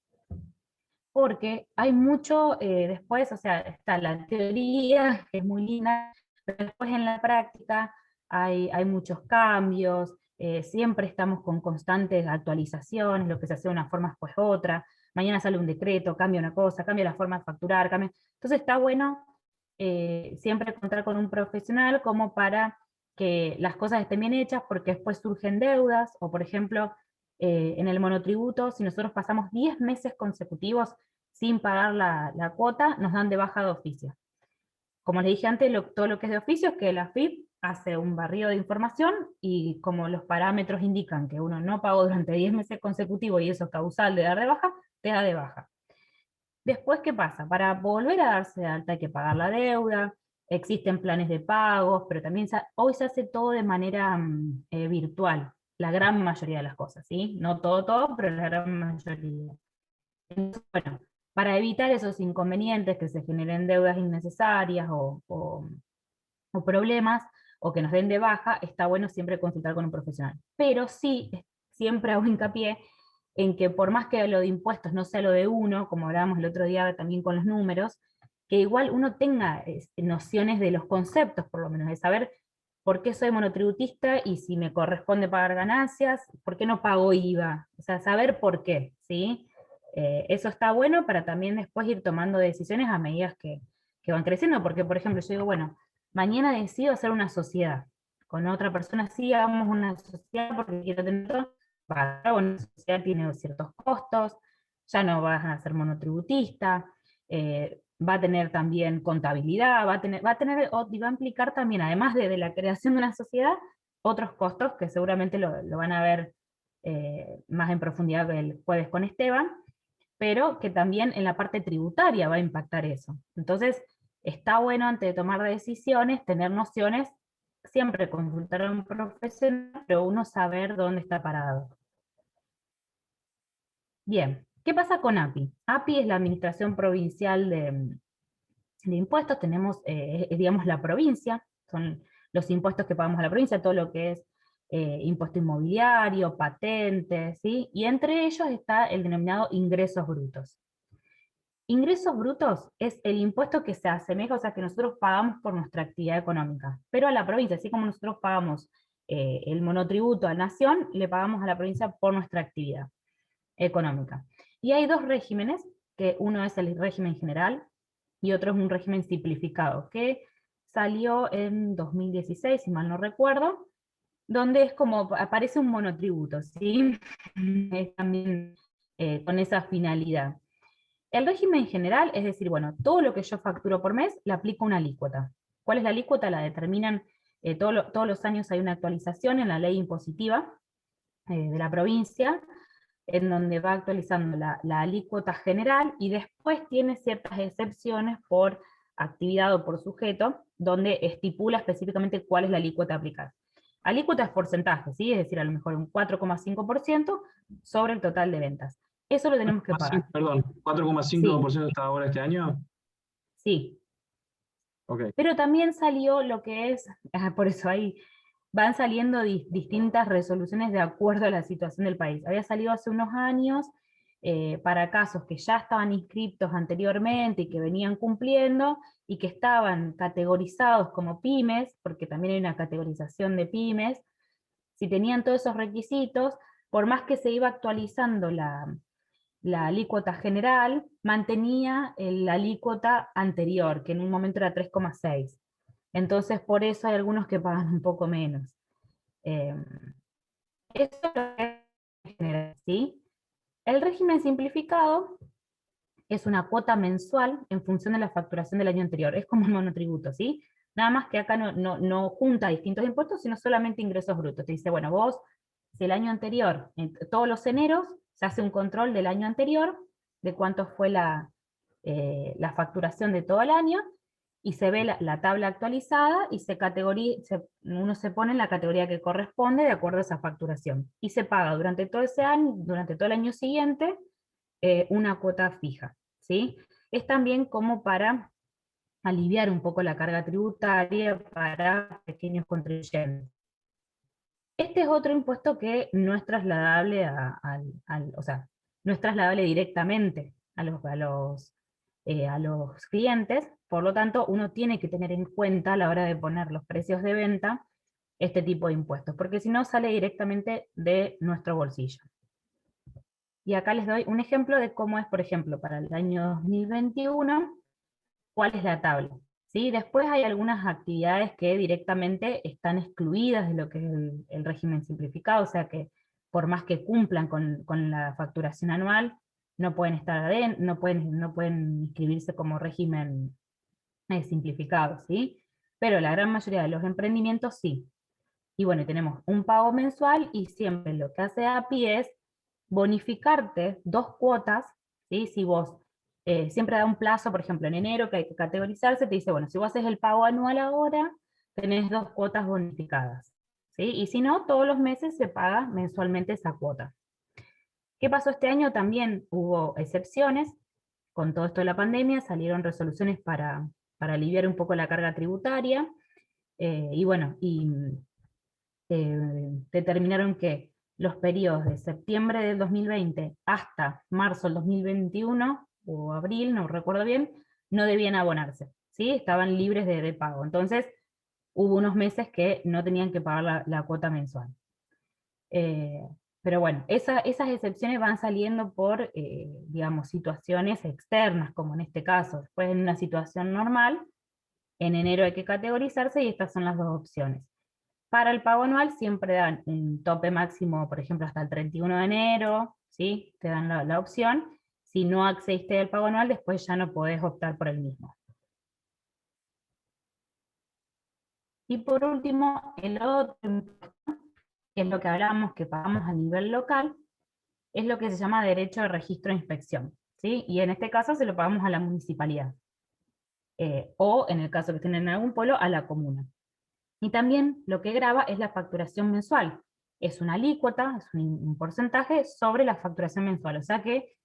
porque hay mucho después, o sea, está la teoría, que es muy linda, pero después en la práctica hay muchos cambios, siempre estamos con constantes actualizaciones, lo que se hace de una forma después otra, mañana sale un decreto, cambia una cosa, cambia la forma de facturar, cambia. Entonces está bueno siempre contar con un profesional como para que las cosas estén bien hechas, porque después surgen deudas, o por ejemplo, en el monotributo, si nosotros pasamos 10 meses consecutivos sin pagar la cuota, nos dan de baja de oficio. Como les dije antes, todo lo que es de oficio es que la AFIP hace un barrido de información y como los parámetros indican que uno no pagó durante 10 meses consecutivos y eso es causal de dar de baja, te da de baja. Después, ¿qué pasa? Para volver a darse de alta hay que pagar la deuda, existen planes de pagos, pero también hoy se hace todo de manera virtual, la gran mayoría de las cosas, ¿sí? No todo, pero la gran mayoría. Entonces, bueno, para evitar esos inconvenientes que se generen deudas innecesarias o problemas, o que nos den de baja, está bueno siempre consultar con un profesional. Pero sí, siempre hago hincapié en que por más que lo de impuestos no sea lo de uno, como hablábamos el otro día también con los números, que igual uno tenga nociones de los conceptos, por lo menos, de saber por qué soy monotributista y si me corresponde pagar ganancias, por qué no pago IVA, o sea, saber por qué, ¿sí? Eso está bueno para también después ir tomando decisiones a medida que van creciendo, porque por ejemplo yo digo, bueno, mañana decido hacer una sociedad, con otra persona sí hagamos una sociedad porque quiero tener todo, bueno, una sociedad tiene ciertos costos, ya no vas a ser monotributista, va a tener también contabilidad, va a implicar también, además de la creación de una sociedad, otros costos que seguramente lo van a ver más en profundidad el jueves con Esteban, pero que también en la parte tributaria va a impactar eso. Entonces, está bueno antes de tomar decisiones, tener nociones, siempre consultar a un profesional, pero uno saber dónde está parado. Bien, ¿qué pasa con API? API es la Administración Provincial de Impuestos, tenemos, digamos, la provincia, son los impuestos que pagamos a la provincia, todo lo que es impuesto inmobiliario, patentes, ¿sí? Y entre ellos está el denominado ingresos brutos. Ingresos brutos es el impuesto que se asemeja, o sea, que nosotros pagamos por nuestra actividad económica, pero a la provincia, así como nosotros pagamos el monotributo a Nación, le pagamos a la provincia por nuestra actividad económica. Y hay dos regímenes, que uno es el régimen general y otro es un régimen simplificado, que salió en 2016, si mal no recuerdo, donde es como, aparece un monotributo, ¿sí? Es también con esa finalidad. El régimen general, es decir, bueno, todo lo que yo facturo por mes, le aplico una alícuota. ¿Cuál es la alícuota? La determinan, todos los años hay una actualización en la ley impositiva de la provincia, en donde va actualizando la alícuota general, y después tiene ciertas excepciones por actividad o por sujeto, donde estipula específicamente cuál es la alícuota a aplicar. Alícuota es porcentaje, ¿sí? Es decir, a lo mejor un 4,5% sobre el total de ventas. Eso lo tenemos que pagar. Perdón, 4,5% hasta ahora este año. Sí. Ok. Pero también salió lo que es, por eso ahí van saliendo distintas resoluciones de acuerdo a la situación del país. Había salido hace unos años para casos que ya estaban inscriptos anteriormente y que venían cumpliendo, y que estaban categorizados como pymes, porque también hay una categorización de pymes. Si tenían todos esos requisitos, por más que se iba actualizando la alícuota general, mantenía la alícuota anterior, que en un momento era 3,6. Entonces, por eso hay algunos que pagan un poco menos. Eso es lo que es general, ¿sí? El régimen simplificado es una cuota mensual en función de la facturación del año anterior. Es como un monotributo, ¿sí? Nada más que acá no junta distintos impuestos, sino solamente ingresos brutos. Te dice, bueno, vos, si el año anterior, todos los eneros, se hace un control del año anterior, de cuánto fue la facturación de todo el año, y se ve la tabla actualizada, y uno se pone en la categoría que corresponde de acuerdo a esa facturación. Y se paga durante todo ese año, durante todo el año siguiente, una cuota fija, ¿sí? Es también como para aliviar un poco la carga tributaria para pequeños contribuyentes. Este es otro impuesto que no es trasladable o sea, no es trasladable directamente a los clientes, por lo tanto uno tiene que tener en cuenta a la hora de poner los precios de venta este tipo de impuestos, porque si no sale directamente de nuestro bolsillo. Y acá les doy un ejemplo de cómo es, por ejemplo, para el año 2021, cuál es la tabla, ¿sí? Después hay algunas actividades que directamente están excluidas de lo que es el régimen simplificado, o sea que por más que cumplan con la facturación anual, no pueden estar adentro, no pueden inscribirse como régimen simplificado, ¿sí? Pero la gran mayoría de los emprendimientos sí. Y bueno, tenemos un pago mensual, y siempre lo que hace API es bonificarte 2 cuotas, ¿sí? Si vos siempre da un plazo, por ejemplo en enero que hay que categorizarse, te dice, bueno, si vos haces el pago anual ahora, tenés 2 cuotas bonificadas. ¿sí? Y si no, todos los meses se paga mensualmente esa cuota. ¿Qué pasó este año? También hubo excepciones. Con todo esto de la pandemia salieron resoluciones para aliviar un poco la carga tributaria, y bueno, determinaron que los periodos de septiembre del 2020 hasta marzo del 2021, o abril, no recuerdo bien, no debían abonarse, ¿sí? Estaban libres de pago. Entonces, hubo unos meses que no tenían que pagar la cuota mensual. Pero bueno, esas excepciones van saliendo por, digamos, situaciones externas, como en este caso. Después, en una situación normal, en enero hay que categorizarse y estas son las dos opciones. Para el pago anual siempre dan un tope máximo, por ejemplo, hasta el 31 de enero, ¿sí? Te dan la opción. Si no accediste al pago anual, después ya no podés optar por el mismo. Y por último, el otro impuesto, que es lo que hablamos, que pagamos a nivel local, es lo que se llama derecho de registro e inspección, ¿sí? Y en este caso se lo pagamos a la municipalidad, o en el caso que estén en algún pueblo, a la comuna. Y también lo que grava es la facturación mensual. Es una alícuota, es un porcentaje sobre la facturación mensual. O sea que,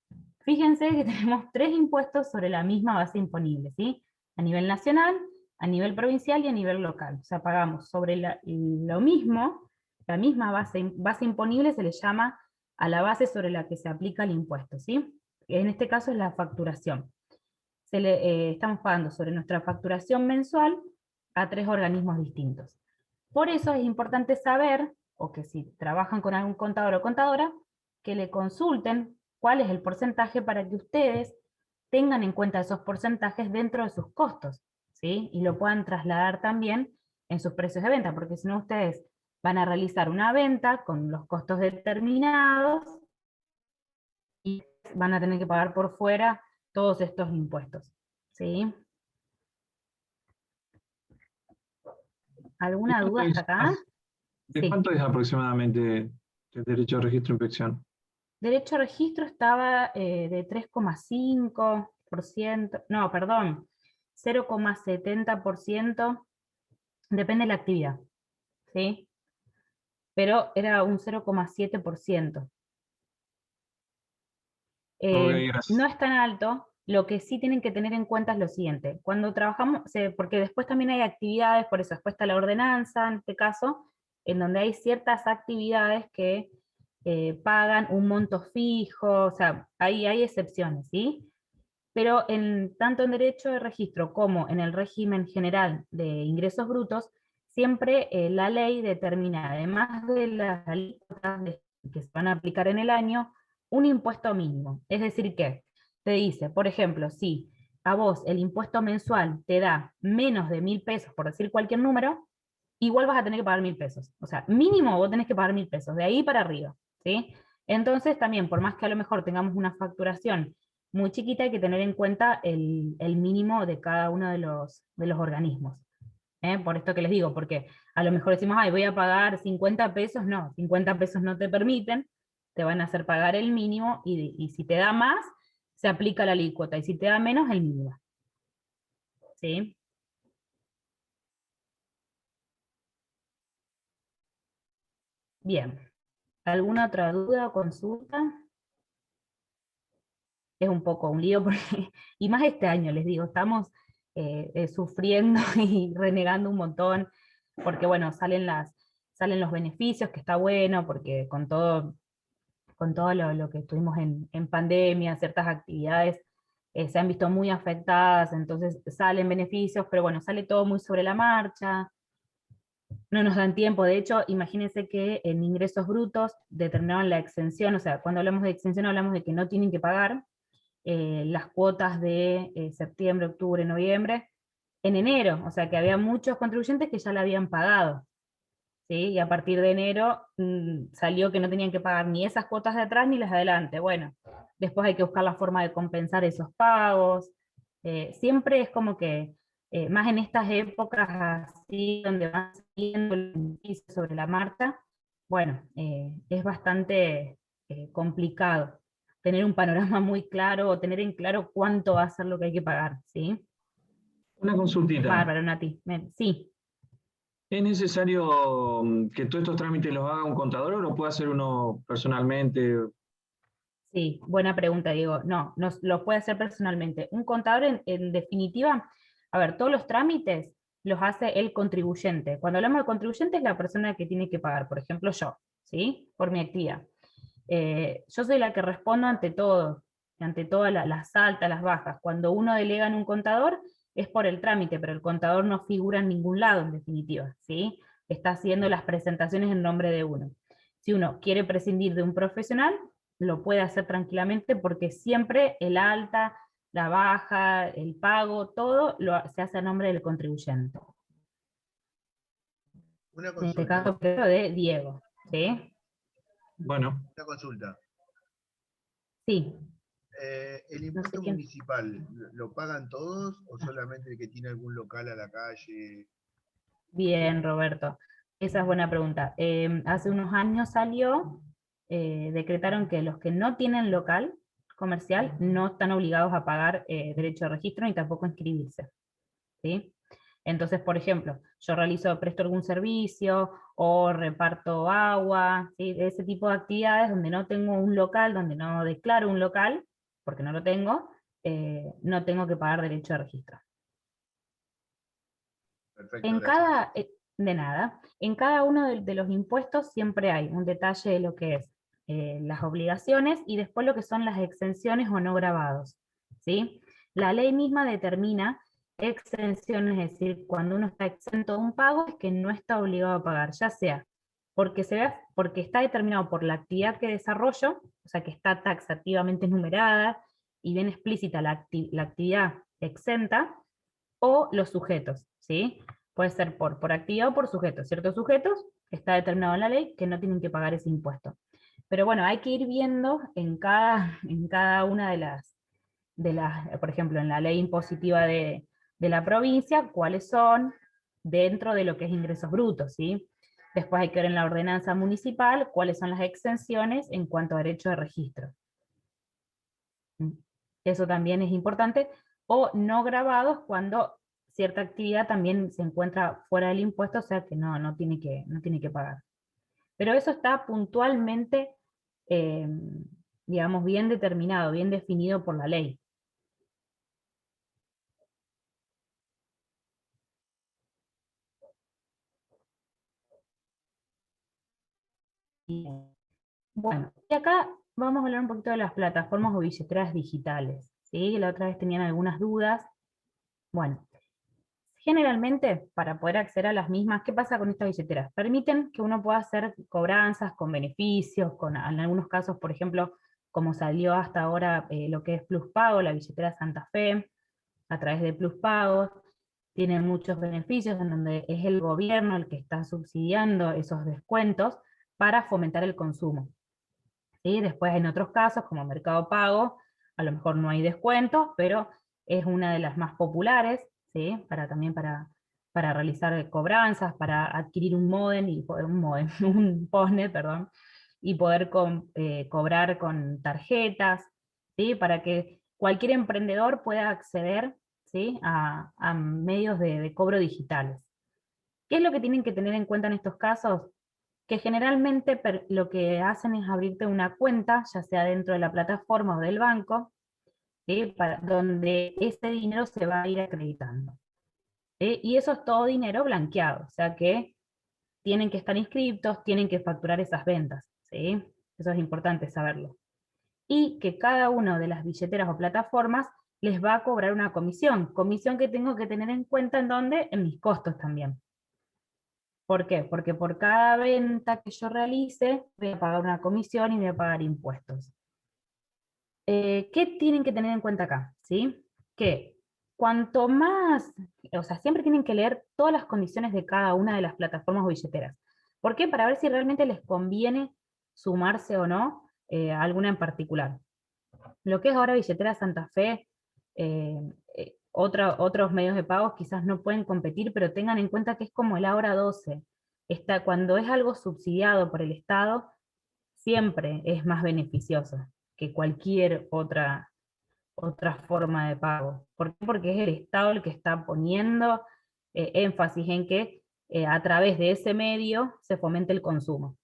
fíjense que tenemos 3 impuestos sobre la misma base imponible, ¿sí? A nivel nacional, a nivel provincial y a nivel local. O sea, pagamos sobre lo mismo, la misma base imponible se le llama a la base sobre la que se aplica el impuesto, ¿sí? En este caso es la facturación. Estamos pagando sobre nuestra facturación mensual a 3 organismos distintos. Por eso es importante saber, o que si trabajan con algún contador o contadora, que le consulten cuál es el porcentaje para que ustedes tengan en cuenta esos porcentajes dentro de sus costos, ¿sí? Y lo puedan trasladar también en sus precios de venta, porque si no ustedes van a realizar una venta con los costos determinados y van a tener que pagar por fuera todos estos impuestos, ¿sí? ¿Alguna duda hasta acá? ¿De Sí. cuánto es aproximadamente el derecho de registro e inspección? Derecho a registro estaba de 3,5%, no, perdón, 0,70%, depende de la actividad, ¿sí? Pero era un 0,7%. Ok, No gracias. es tan alto. Lo que sí tienen que tener en cuenta es lo siguiente: cuando trabajamos, porque después también hay actividades, por eso después está la ordenanza, en este caso, en donde hay ciertas actividades que pagan un monto fijo, o sea, hay excepciones, ¿sí? Pero tanto en derecho de registro como en el régimen general de ingresos brutos, siempre la ley determina, además de las alícuotas que se van a aplicar en el año, un impuesto mínimo. Es decir, que te dice, por ejemplo, si a vos el impuesto mensual te da menos de 1.000 pesos, por decir cualquier número, igual vas a tener que pagar 1.000 pesos. O sea, mínimo vos tenés que pagar 1.000 pesos, de ahí para arriba, ¿sí? Entonces también, por más que a lo mejor tengamos una facturación muy chiquita, hay que tener en cuenta el mínimo de cada uno de los organismos. Por esto que les digo, porque a lo mejor decimos, ay, voy a pagar 50 pesos, no, 50 pesos no te permiten, te van a hacer pagar el mínimo, y si te da más, se aplica la alícuota, y si te da menos, el mínimo. ¿Sí? Bien. ¿Alguna otra duda o consulta? Es un poco un lío, porque, y más este año, les digo, estamos sufriendo y renegando un montón, porque bueno, salen los beneficios, que está bueno, porque con todo lo que estuvimos en pandemia, ciertas actividades se han visto muy afectadas, entonces salen beneficios, pero bueno, sale todo muy sobre la marcha, no nos dan tiempo. De hecho, imagínense que en ingresos brutos determinaban la exención, o sea, cuando hablamos de exención hablamos de que no tienen que pagar las cuotas de septiembre, octubre, noviembre, en enero, o sea que había muchos contribuyentes que ya la habían pagado, ¿sí? Y a partir de enero salió que no tenían que pagar ni esas cuotas de atrás ni las de adelante. Bueno, después hay que buscar la forma de compensar esos pagos. Siempre es como que, más en estas épocas así, donde van saliendo los beneficios sobre la marcha, bueno, es bastante complicado tener un panorama muy claro, o tener en claro cuánto va a ser lo que hay que pagar, ¿sí? Una consultita. Bárbaro, Nati. Sí. ¿Es necesario que todos estos trámites los haga un contador o lo puede hacer uno personalmente? Sí, buena pregunta, Diego. No, lo puede hacer personalmente. Un contador, en definitiva, a ver, todos los trámites los hace el contribuyente. Cuando hablamos de contribuyente es la persona que tiene que pagar, por ejemplo, yo, ¿sí? Por mi actividad. Yo soy la que respondo ante todo, ante todas las altas, las bajas. Cuando uno delega en un contador es por el trámite, pero el contador no figura en ningún lado, en definitiva, ¿sí? Está haciendo las presentaciones en nombre de uno. Si uno quiere prescindir de un profesional, lo puede hacer tranquilamente porque siempre el alta, la baja, el pago, todo se hace a nombre del contribuyente. Una En este consulta, caso, creo de Diego, ¿sí? Bueno, una consulta. Sí. ¿El No sé impuesto quién. municipal lo pagan todos o solamente el que tiene algún local a la calle? Bien, Roberto. Esa es buena pregunta. Hace unos años salió, decretaron que los que no tienen local comercial no están obligados a pagar derecho de registro ni tampoco inscribirse, ¿sí? Entonces, por ejemplo, yo presto algún servicio o reparto agua, ¿sí? Ese tipo de actividades donde no tengo un local, donde no declaro un local, porque no lo tengo, no tengo que pagar derecho de registro. Perfecto, En gracias. de nada, en cada uno de los impuestos siempre hay un detalle de lo que es las obligaciones y después lo que son las exenciones o no gravados, ¿sí? La ley misma determina exenciones, es decir, cuando uno está exento de un pago es que no está obligado a pagar, ya sea porque está determinado por la actividad que desarrollo, o sea que está taxativamente numerada y bien explícita la actividad exenta, o los sujetos, ¿sí? Puede ser por actividad o por sujetos. Ciertos sujetos, está determinado en la ley, que no tienen que pagar ese impuesto. Pero bueno, hay que ir viendo en cada una por ejemplo, en la ley impositiva de la provincia, cuáles son dentro de lo que es ingresos brutos, ¿sí? Después hay que ver en la ordenanza municipal cuáles son las exenciones en cuanto a derecho de registro. Eso también es importante, o no grabados cuando cierta actividad también se encuentra fuera del impuesto, o sea que no tiene que pagar. Pero eso está puntualmente, eh, digamos, bien determinado, bien definido por la ley. Bueno, y acá vamos a hablar un poquito de las plataformas o billeteras digitales, ¿sí? La otra vez tenían algunas dudas. Bueno, generalmente, para poder acceder a las mismas, ¿qué pasa con estas billeteras? Permiten que uno pueda hacer cobranzas con beneficios, en algunos casos, por ejemplo, como salió hasta ahora lo que es Pluspago, la billetera Santa Fe, a través de Pluspago, tiene muchos beneficios en donde es el gobierno el que está subsidiando esos descuentos para fomentar el consumo. ¿Sí? Después en otros casos, como Mercado Pago, a lo mejor no hay descuentos, pero es una de las más populares, ¿sí? También para realizar cobranzas, para adquirir un modem, un postnet, perdón, y poder cobrar con tarjetas, ¿sí? Para que cualquier emprendedor pueda acceder, ¿sí? a medios de cobro digitales. ¿Qué es lo que tienen que tener en cuenta en estos casos? Que generalmente lo que hacen es abrirte una cuenta, ya sea dentro de la plataforma o del banco, ¿sí? Donde ese dinero se va a ir acreditando. ¿Sí? Y eso es todo dinero blanqueado, o sea que tienen que estar inscriptos, tienen que facturar esas ventas, ¿sí? Eso es importante saberlo. Y que cada una de las billeteras o plataformas les va a cobrar una comisión que tengo que tener en cuenta en dónde, en mis costos también. ¿Por qué? Porque por cada venta que yo realice, voy a pagar una comisión y voy a pagar impuestos. ¿Qué tienen que tener en cuenta acá? ¿Sí? Que cuanto más, o sea, siempre tienen que leer todas las condiciones de cada una de las plataformas o billeteras. ¿Por qué? Para ver si realmente les conviene sumarse o no a alguna en particular. Lo que es ahora billetera Santa Fe, otros medios de pagos quizás no pueden competir, pero tengan en cuenta que es como el Ahora 12. Cuando es algo subsidiado por el Estado, siempre es más beneficioso que cualquier otra forma de pago. ¿Por qué? Porque es el Estado el que está poniendo énfasis en que a través de ese medio se fomente el consumo.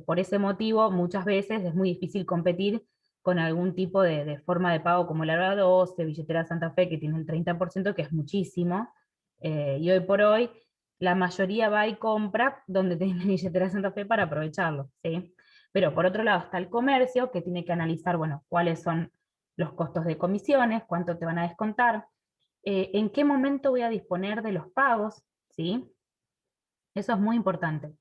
Por ese motivo, muchas veces es muy difícil competir con algún tipo de forma de pago como la Hora 12, Billetera Santa Fe, que tiene el 30%, que es muchísimo, y hoy por hoy la mayoría va y compra donde tiene Billetera Santa Fe para aprovecharlo, ¿sí? Pero por otro lado está el comercio, que tiene que analizar, bueno, cuáles son los costos de comisiones, cuánto te van a descontar, en qué momento voy a disponer de los pagos, ¿sí? Eso es muy importante.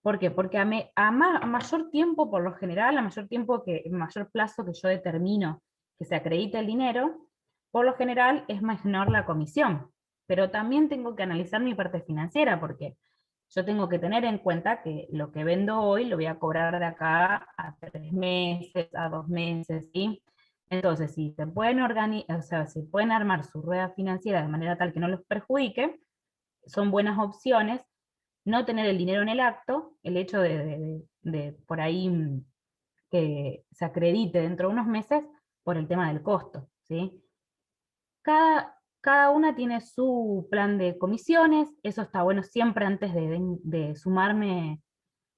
¿Por qué? Porque a mayor tiempo, por lo general, mayor plazo que yo determino que se acredite el dinero, por lo general es menor la comisión. Pero también tengo que analizar mi parte financiera, porque yo tengo que tener en cuenta que lo que vendo hoy lo voy a cobrar de acá a 3 meses, a 2 meses, ¿sí? Entonces, si se pueden si pueden armar su rueda financiera de manera tal que no los perjudique, son buenas opciones. No tener el dinero en el acto, el hecho de por ahí que se acredite dentro de unos meses por el tema del costo, ¿sí? Cada una tiene su plan de comisiones, eso está bueno siempre antes de sumarme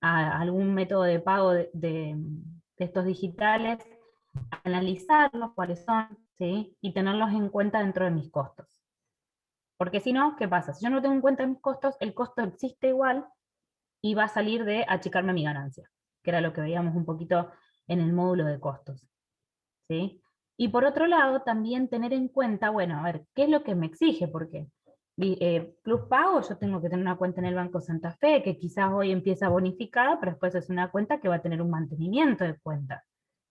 a algún método de pago de estos digitales, analizarlos, cuáles son, ¿sí? Y tenerlos en cuenta dentro de mis costos. Porque si no, ¿qué pasa? Si yo no tengo en cuenta mis costos, el costo existe igual y va a salir de achicarme mi ganancia, que era lo que veíamos un poquito en el módulo de costos, ¿sí? Y por otro lado, también tener en cuenta, bueno, a ver, ¿qué es lo que me exige? Porque Plus Pago, yo tengo que tener una cuenta en el Banco Santa Fe, que quizás hoy empieza bonificada, pero después es una cuenta que va a tener un mantenimiento de cuenta,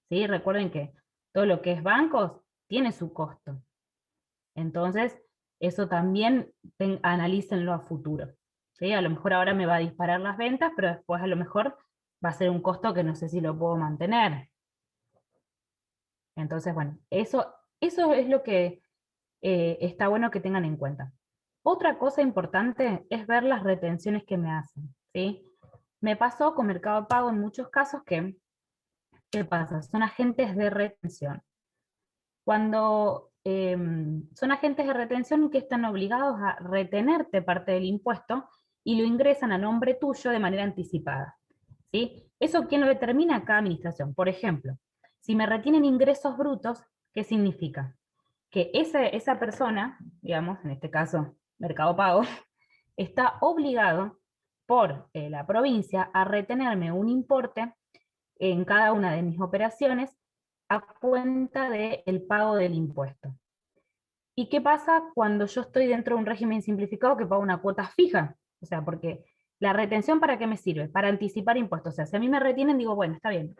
¿sí? Recuerden que todo lo que es bancos tiene su costo. Entonces, eso también analícenlo a futuro, ¿sí? A lo mejor ahora me va a disparar las ventas, pero después a lo mejor va a ser un costo que no sé si lo puedo mantener. Entonces, bueno, eso es lo que está bueno que tengan en cuenta. Otra cosa importante es ver las retenciones que me hacen, ¿sí? Me pasó con Mercado Pago en muchos casos que, ¿qué pasa? Son agentes de retención. Cuando son agentes de retención que están obligados a retenerte parte del impuesto y lo ingresan a nombre tuyo de manera anticipada, ¿sí? ¿Eso quién lo determina? Cada administración. Por ejemplo, si me retienen ingresos brutos, ¿qué significa? Que esa persona, digamos, en este caso Mercado Pago, está obligado por la provincia a retenerme un importe en cada una de mis operaciones a cuenta del pago del impuesto. ¿Y qué pasa cuando yo estoy dentro de un régimen simplificado que pago una cuota fija? O sea, porque la retención, ¿para qué me sirve? Para anticipar impuestos. O sea, si a mí me retienen, digo, bueno, está bien,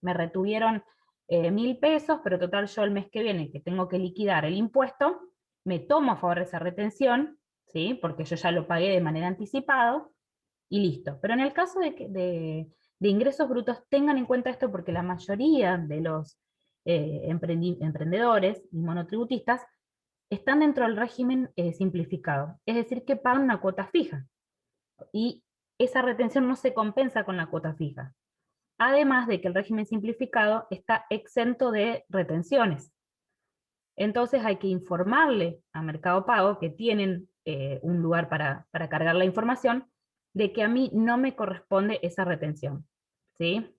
me retuvieron 1.000 pesos, pero total yo el mes que viene que tengo que liquidar el impuesto, me tomo a favor de esa retención, ¿sí? Porque yo ya lo pagué de manera anticipada, y listo. Pero en el caso de ingresos brutos, tengan en cuenta esto porque la mayoría de los emprendedores y monotributistas están dentro del régimen simplificado, es decir, que pagan una cuota fija, y esa retención no se compensa con la cuota fija. Además de que el régimen simplificado está exento de retenciones. Entonces hay que informarle a Mercado Pago, que tienen un lugar para cargar la información, de que a mí no me corresponde esa retención, ¿sí?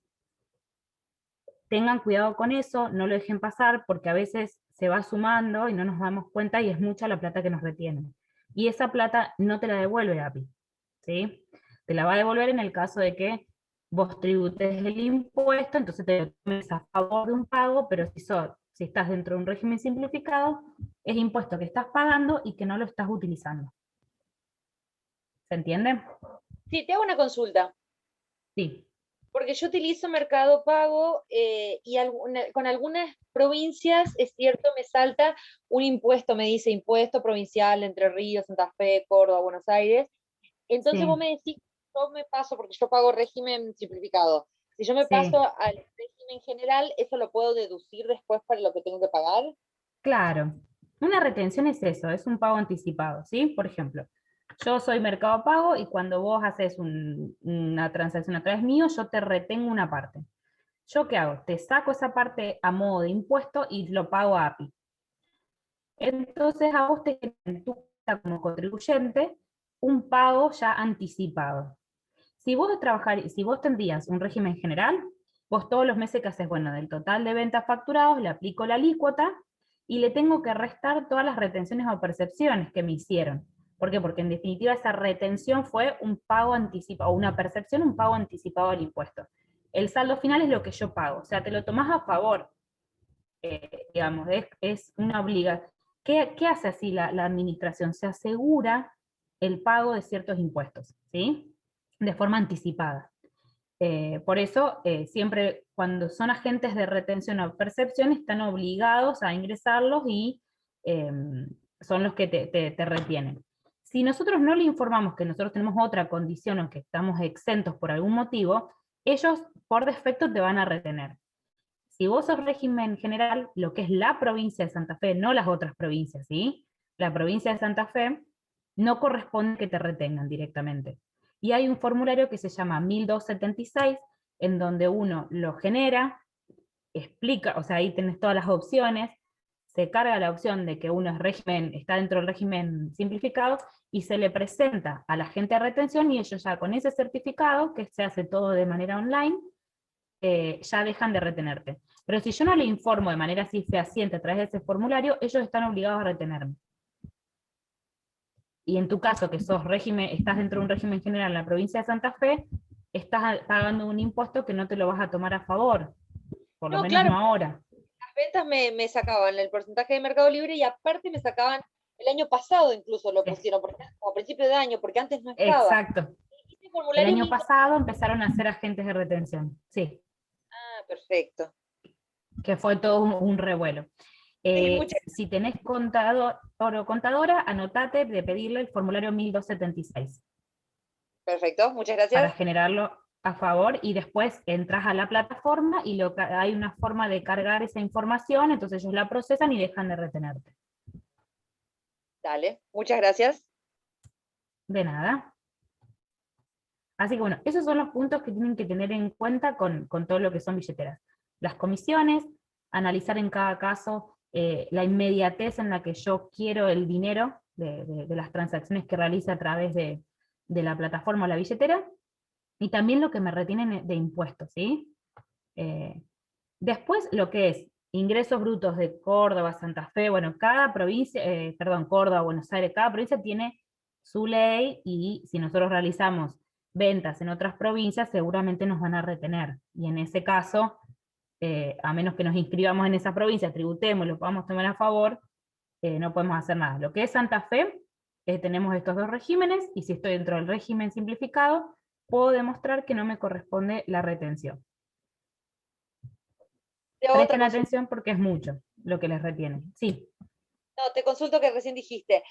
Tengan cuidado con eso, no lo dejen pasar, porque a veces se va sumando y no nos damos cuenta y es mucha la plata que nos retienen. Y esa plata no te la devuelve API, ¿sí? Te la va a devolver en el caso de que vos tributes el impuesto, entonces te tomes a favor de un pago, pero si estás dentro de un régimen simplificado, es impuesto que estás pagando y que no lo estás utilizando. ¿Se entiende? Sí, te hago una consulta. Sí. Porque yo utilizo Mercado Pago y con algunas provincias, es cierto, me salta un impuesto, me dice impuesto provincial, Entre Ríos, Santa Fe, Córdoba, Buenos Aires. Entonces Sí. vos me decís, yo me paso, porque yo pago régimen simplificado, si yo me Sí. paso al régimen general, ¿eso lo puedo deducir después para lo que tengo que pagar? Claro. Una retención es eso, es un pago anticipado, ¿sí? Por ejemplo, yo soy Mercado Pago y cuando vos haces una transacción a través mío, yo te retengo una parte. ¿Yo qué hago? Te saco esa parte a modo de impuesto y lo pago a API. Entonces a vos te queda en tu cuenta como contribuyente un pago ya anticipado. Si vos tendrías un régimen general, vos todos los meses que haces, bueno, del total de ventas facturados, le aplico la alícuota y le tengo que restar todas las retenciones o percepciones que me hicieron. ¿Por qué? Porque en definitiva esa retención fue un pago anticipado, o una percepción, un pago anticipado al impuesto. El saldo final es lo que yo pago, o sea, te lo tomás a favor, digamos, es una obligación. ¿Qué hace así la administración? Se asegura el pago de ciertos impuestos, ¿sí? De forma anticipada. Por eso, siempre cuando son agentes de retención o percepción, están obligados a ingresarlos y son los que te retienen. Si nosotros no le informamos que nosotros tenemos otra condición o que estamos exentos por algún motivo, ellos por defecto te van a retener. Si vos sos régimen general, lo que es la provincia de Santa Fe, no las otras provincias, ¿sí? La provincia de Santa Fe no corresponde que te retengan directamente. Y hay un formulario que se llama 1276, en donde uno lo genera, explica, o sea, ahí tenés todas las opciones, se carga la opción de que uno es régimen, está dentro del régimen simplificado, y se le presenta a la gente de retención, y ellos ya con ese certificado, que se hace todo de manera online, ya dejan de retenerte. Pero si yo no le informo de manera así fehaciente a través de ese formulario, ellos están obligados a retenerme. Y en tu caso, que sos régimen, estás dentro de un régimen general en la provincia de Santa Fe, estás pagando un impuesto que no te lo vas a tomar a favor, por lo No, menos claro, no ahora. las ventas me sacaban el porcentaje de Mercado Libre y aparte me sacaban, el año pasado incluso lo pusieron, porque a principio de año, porque antes no estaba. Exacto. Ese El formulario año mismo- pasado empezaron a ser agentes de retención, sí, Ah, perfecto. que fue todo un revuelo. Si tenés contador o contadora, anotate de pedirle el formulario 1276 Perfecto, muchas para gracias. generarlo a favor, y después entras a la plataforma y hay una forma de cargar esa información, entonces ellos la procesan y dejan de retenerte. Dale, muchas gracias. De nada. Así que bueno, esos son los puntos que tienen que tener en cuenta con todo lo que son billeteras. Las comisiones, analizar en cada caso la inmediatez en la que yo quiero el dinero de las transacciones que realice a través de la plataforma o la billetera, y también lo que me retienen de impuestos, ¿sí? Después lo que es ingresos brutos de Córdoba, Santa Fe, bueno, cada provincia, Córdoba, Buenos Aires, cada provincia tiene su ley, y si nosotros realizamos ventas en otras provincias, seguramente nos van a retener. Y en ese caso, a menos que nos inscribamos en esa provincia, tributemos, lo podamos tomar a favor, no podemos hacer nada. Lo que es Santa Fe, tenemos estos dos regímenes, y si estoy dentro del régimen simplificado, puedo demostrar que no me corresponde la retención. Presten atención porque es mucho lo que les retienen. Sí. No, te consulto que recién dijiste.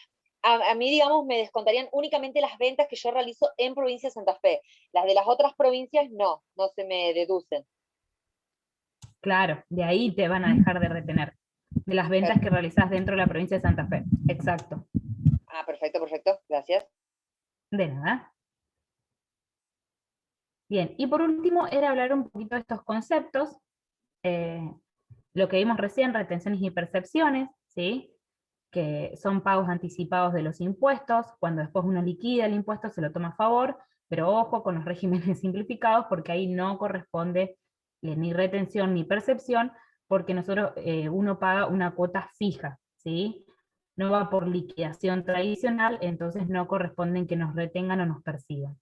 A mí, digamos, me descontarían únicamente las ventas que yo realizo en provincia de Santa Fe. Las de las otras provincias no se me deducen. Claro, de ahí te van a dejar de retener. De las ventas que realizás dentro de la provincia de Santa Fe. Exacto. Ah, perfecto, perfecto. Gracias. De nada. Bien, y por último era hablar un poquito de estos conceptos. Lo que vimos recién, retenciones y percepciones, ¿sí? Que son pagos anticipados de los impuestos. Cuando después uno liquida el impuesto se lo toma a favor, pero ojo con los regímenes simplificados, porque ahí no corresponde ni retención ni percepción, porque uno paga una cuota fija, ¿sí? No va por liquidación tradicional, entonces no corresponden que nos retengan o nos persigan.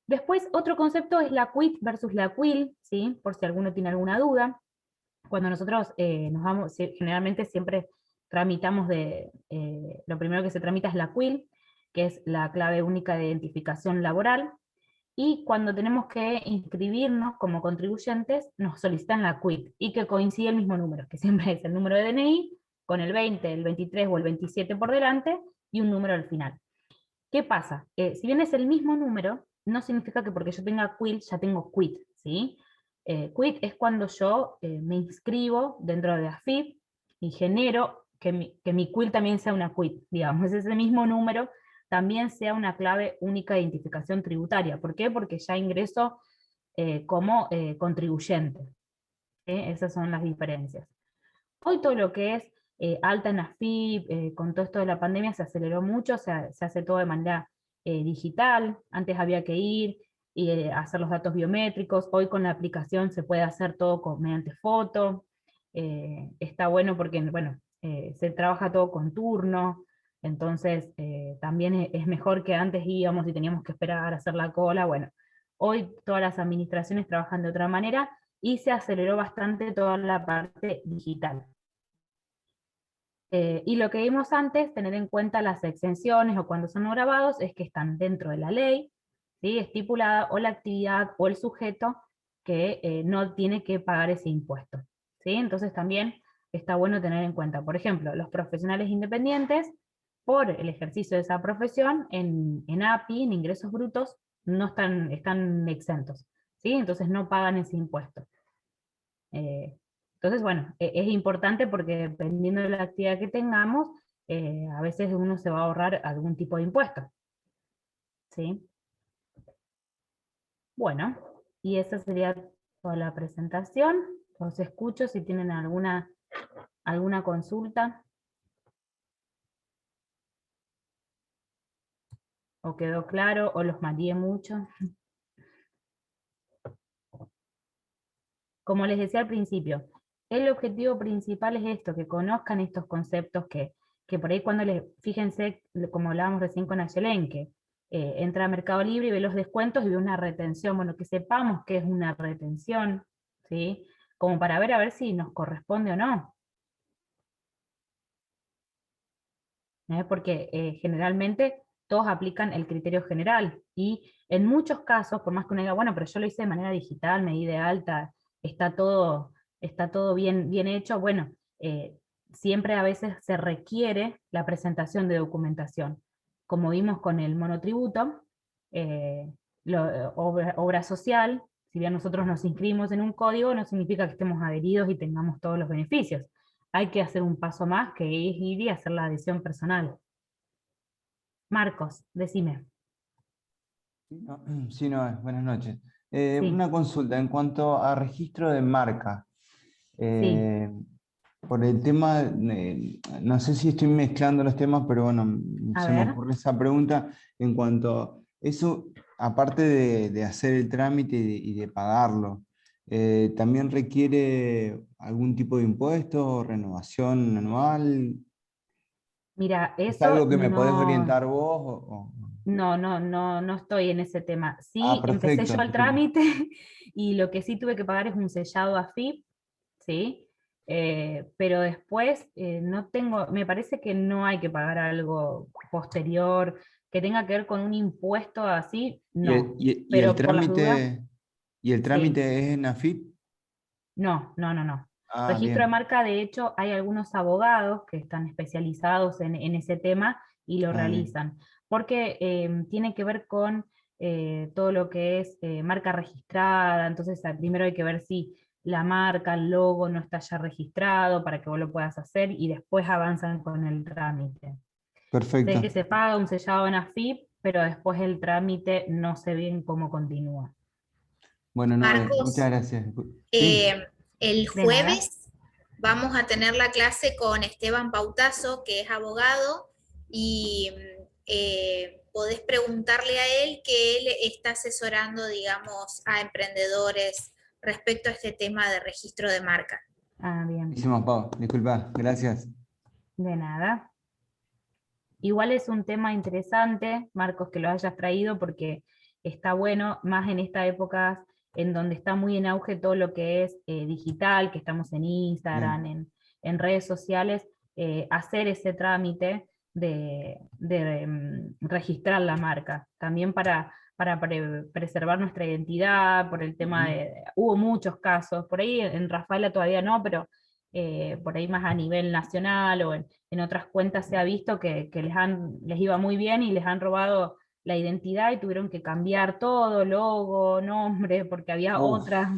Después, otro concepto es la quit versus la quil, ¿sí? Por si alguno tiene alguna duda. Cuando nosotros nos vamos, generalmente siempre tramitamos lo primero que se tramita es la quil, que es la clave única de identificación laboral, y cuando tenemos que inscribirnos como contribuyentes, nos solicitan la quit, y que coincide el mismo número, que siempre es el número de DNI, con el 20, el 23 o el 27 por delante, y un número al final. ¿Qué pasa? Si bien es el mismo número, no significa que porque yo tenga quil, ya tengo quit, ¿sí? Quit es cuando yo me inscribo dentro de AFIP y genero que mi quit también sea una quit, digamos, ese mismo número también sea una clave única de identificación tributaria. ¿Por qué? Porque ya ingreso como contribuyente. Esas son las diferencias. Hoy todo lo que es alta en AFIP, con todo esto de la pandemia se aceleró mucho, se hace todo de manera digital, antes había que ir y hacer los datos biométricos, hoy con la aplicación se puede hacer todo mediante foto, está bueno porque, bueno, se trabaja todo con turno, entonces también es mejor que antes íbamos y teníamos que esperar a hacer la cola, bueno, hoy todas las administraciones trabajan de otra manera y se aceleró bastante toda la parte digital. Y lo que vimos antes, tener en cuenta las exenciones o cuando son no grabados, es que están dentro de la ley, ¿sí? Estipulada, o la actividad o el sujeto que no tiene que pagar ese impuesto, ¿sí? Entonces también está bueno tener en cuenta, por ejemplo, los profesionales independientes, por el ejercicio de esa profesión, en API, en ingresos brutos, no están exentos, ¿sí? Entonces no pagan ese impuesto. Entonces, bueno, es importante porque dependiendo de la actividad que tengamos, a veces uno se va a ahorrar algún tipo de impuesto. ¿Sí? Bueno, y esa sería toda la presentación. Los escucho si tienen alguna consulta. O quedó claro, o los mareé mucho. Como les decía al principio, el objetivo principal es esto, que conozcan estos conceptos que por ahí fíjense, como hablábamos recién con Ayelen, que entra a Mercado Libre y ve los descuentos y ve una retención, bueno, que sepamos qué es una retención, ¿sí? Como para ver a ver si nos corresponde o no. Porque generalmente todos aplican el criterio general, y en muchos casos, por más que uno diga, bueno, pero yo lo hice de manera digital, me di de alta, está todo bien hecho, bueno, siempre a veces se requiere la presentación de documentación. Como vimos con el monotributo, obra social, si bien nosotros nos inscribimos en un código, no significa que estemos adheridos y tengamos todos los beneficios. Hay que hacer un paso más, que es ir y hacer la adhesión personal. Marcos, decime. Sí, no, buenas noches. Sí. Una consulta en cuanto a registro de marca. Sí. Por el tema, no sé si estoy mezclando los temas, pero bueno, se me ocurre esa pregunta en cuanto a eso, aparte de hacer el trámite y de pagarlo, ¿también requiere algún tipo de impuesto, renovación anual? Mira, ¿Es eso algo que me podés no... orientar vos? No estoy en ese tema. Sí, Perfecto, empecé yo el perfecto. trámite y lo que sí tuve que pagar es un sellado AFIP, ¿sí? Pero después no tengo, me parece que no hay que pagar algo posterior, que tenga que ver con un impuesto así, no. ¿Y el Pero por las dudas, trámite, y el sí. trámite es en AFIP? No. Registro de Bien. marca, de hecho, hay algunos abogados que están especializados en ese tema y lo Bien. realizan, porque tiene que ver con todo lo que es marca registrada, entonces primero hay que ver si la marca, el logo no está ya registrado para que vos lo puedas hacer, y después avanzan con el trámite. Sé Perfecto. que se paga un sellado en AFIP, pero después el trámite no sé bien cómo continúa. Bueno, no, Marcos, muchas gracias. Sí. el De nada. jueves vamos a tener la clase con Esteban Pautazo, que es abogado, y podés preguntarle a él, que él está asesorando, digamos, a emprendedores respecto a este tema de registro de marca. Ah, bien. Hicimos, Pau, disculpa, gracias. De nada. Igual es un tema interesante, Marcos, que lo hayas traído, porque está bueno, más en esta época en donde está muy en auge todo lo que es digital, que estamos en Instagram, en redes sociales, hacer ese trámite de registrar la marca, también para preservar nuestra identidad, por el tema hubo muchos casos, por ahí en Rafaela todavía no, pero por ahí más a nivel nacional o en otras cuentas se ha visto que les iba muy bien y les han robado la identidad y tuvieron que cambiar todo, logo, nombre, porque había otras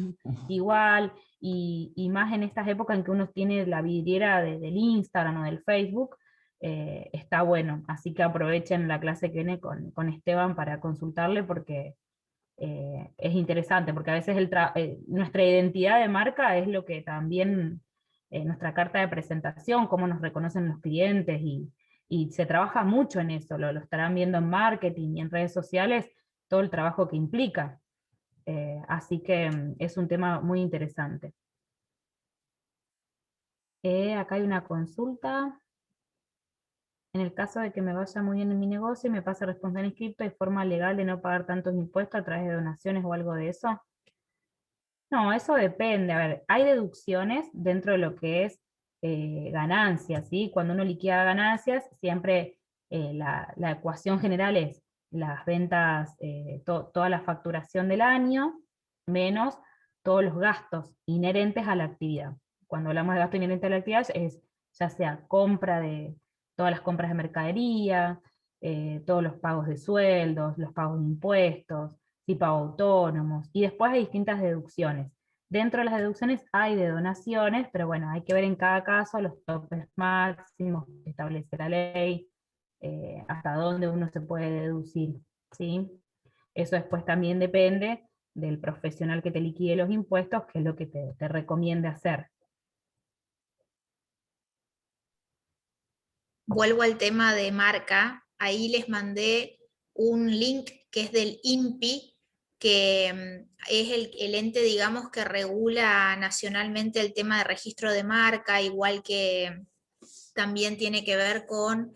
igual, y más en estas épocas en que uno tiene la vidriera del Instagram o del Facebook, está bueno. Así que aprovechen la clase que viene con Esteban para consultarle, porque es interesante, porque a veces nuestra identidad de marca es lo que también nuestra carta de presentación, cómo nos reconocen los clientes, y se trabaja mucho en eso, lo estarán viendo en marketing y en redes sociales, todo el trabajo que implica. Así que es un tema muy interesante. Acá hay una consulta. En el caso de que me vaya muy bien en mi negocio y me pase responsable inscripto, ¿hay forma legal de no pagar tantos impuestos a través de donaciones o algo de eso? No, eso depende. A ver, hay deducciones dentro de lo que es ganancias, ¿sí? Cuando uno liquida ganancias, siempre la ecuación general es las ventas, toda la facturación del año, menos todos los gastos inherentes a la actividad. Cuando hablamos de gasto inherente a la actividad, es ya sea todas las compras de mercadería, todos los pagos de sueldos, los pagos de impuestos, si pago autónomos, y después hay distintas deducciones. Dentro de las deducciones hay de donaciones, pero bueno, hay que ver en cada caso los topes máximos que establece la ley, hasta dónde uno se puede deducir, ¿sí? Eso después también depende del profesional que te liquide los impuestos, que es lo que te recomiende hacer. Vuelvo al tema de marca, ahí les mandé un link que es del INPI, que es el ente, digamos, que regula nacionalmente el tema de registro de marca, igual que también tiene que ver con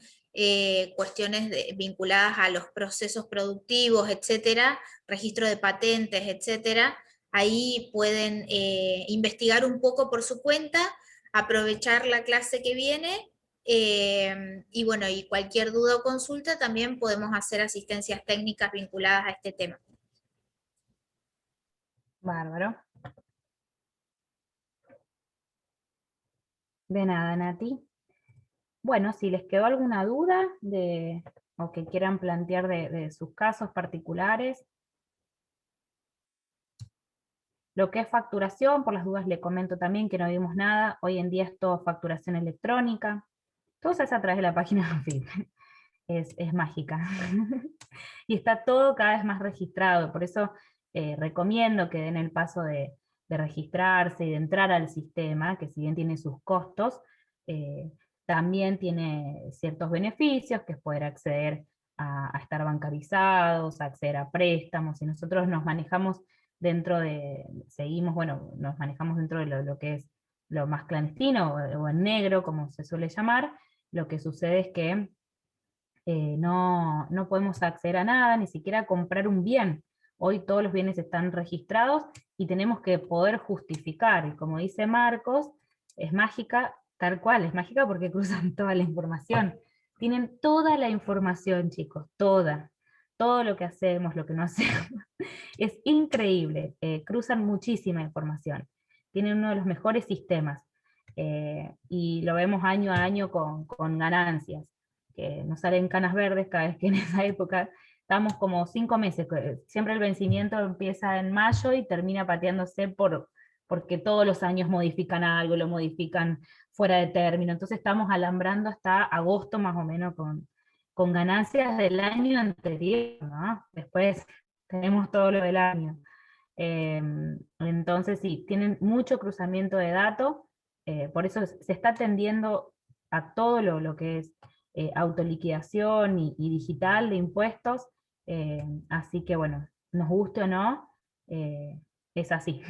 cuestiones vinculadas a los procesos productivos, etcétera, registro de patentes, etcétera. Ahí pueden investigar un poco por su cuenta, aprovechar la clase que viene, y bueno, y cualquier duda o consulta también podemos hacer asistencias técnicas vinculadas a este tema. Bárbaro. De nada, Nati. Bueno, si les quedó alguna duda o que quieran plantear de sus casos particulares. Lo que es facturación, por las dudas le comento también que no vimos nada. Hoy en día es todo facturación electrónica. Todo se hace a través de la página web. Es mágica. Y está todo cada vez más registrado. Por eso recomiendo que den el paso de registrarse y de entrar al sistema, que si bien tiene sus costos, también tiene ciertos beneficios, que es poder acceder a estar bancarizados, a acceder a préstamos, y nosotros nos manejamos dentro nos manejamos dentro de lo que es lo más clandestino, o en negro, como se suele llamar. Lo que sucede es que no podemos acceder a nada, ni siquiera comprar un bien. Hoy todos los bienes están registrados y tenemos que poder justificar, y como dice Marcos, es mágica, tal cual, es mágica porque cruzan toda la información. Tienen toda la información, chicos, toda. Todo lo que hacemos, lo que no hacemos. Es increíble, cruzan muchísima información. Tienen uno de los mejores sistemas, y lo vemos año a año con ganancias, que nos salen canas verdes cada vez que en esa época estamos como 5 meses, siempre el vencimiento empieza en mayo y termina pateándose porque todos los años modifican algo, lo modifican fuera de término, entonces estamos alambrando hasta agosto más o menos con ganancias del año anterior, ¿no? Después tenemos todo lo del año. Entonces sí, tienen mucho cruzamiento de datos, por eso se está tendiendo a todo lo que es autoliquidación y digital de impuestos, así que bueno, nos guste o no, es así.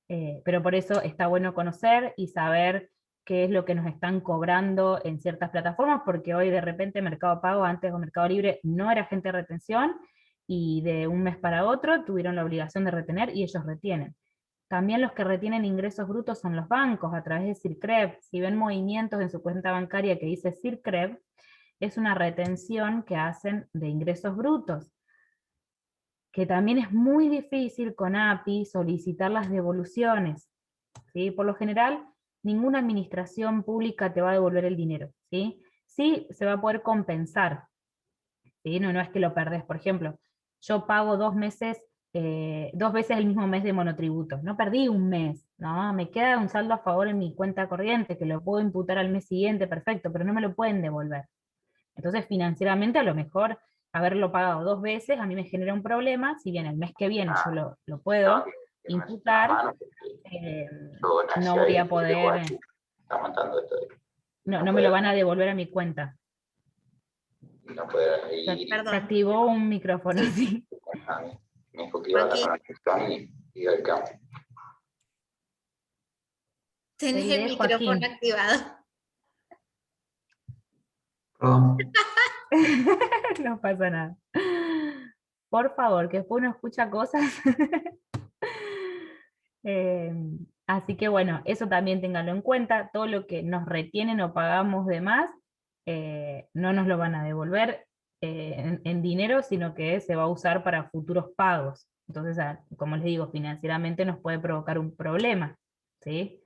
Pero por eso está bueno conocer y saber qué es lo que nos están cobrando en ciertas plataformas, porque hoy de repente Mercado Pago, antes o Mercado Libre, no era agente de retención, y de un mes para otro tuvieron la obligación de retener, y ellos retienen. También los que retienen ingresos brutos son los bancos, a través de CIRCREV. Si ven movimientos en su cuenta bancaria que dice CIRCREV, es una retención que hacen de ingresos brutos, que también es muy difícil con API solicitar las devoluciones, ¿sí? Por lo general, ninguna administración pública te va a devolver el dinero, ¿sí? Sí se va a poder compensar, ¿sí? No es que lo perdés. Por ejemplo, yo pago 2 veces el mismo mes de monotributos, no perdí un mes, ¿no? Me queda un saldo a favor en mi cuenta corriente, que lo puedo imputar al mes siguiente, perfecto, pero no me lo pueden devolver. Entonces, financieramente, a lo mejor haberlo pagado 2 veces a mí me genera un problema, si bien el mes que viene yo lo puedo imputar, no voy a poder, no me lo van a devolver a mi cuenta. Se activó un micrófono, sí. Me dijo que iba a la conexión y al campo. Tenés el micrófono activado. Perdón. No pasa nada. Por favor, que después uno escucha cosas. Así que bueno, eso también ténganlo en cuenta. Todo lo que nos retienen o pagamos de más, no nos lo van a devolver en dinero, sino que se va a usar para futuros pagos. Entonces, como les digo, financieramente nos puede provocar un problema, ¿sí?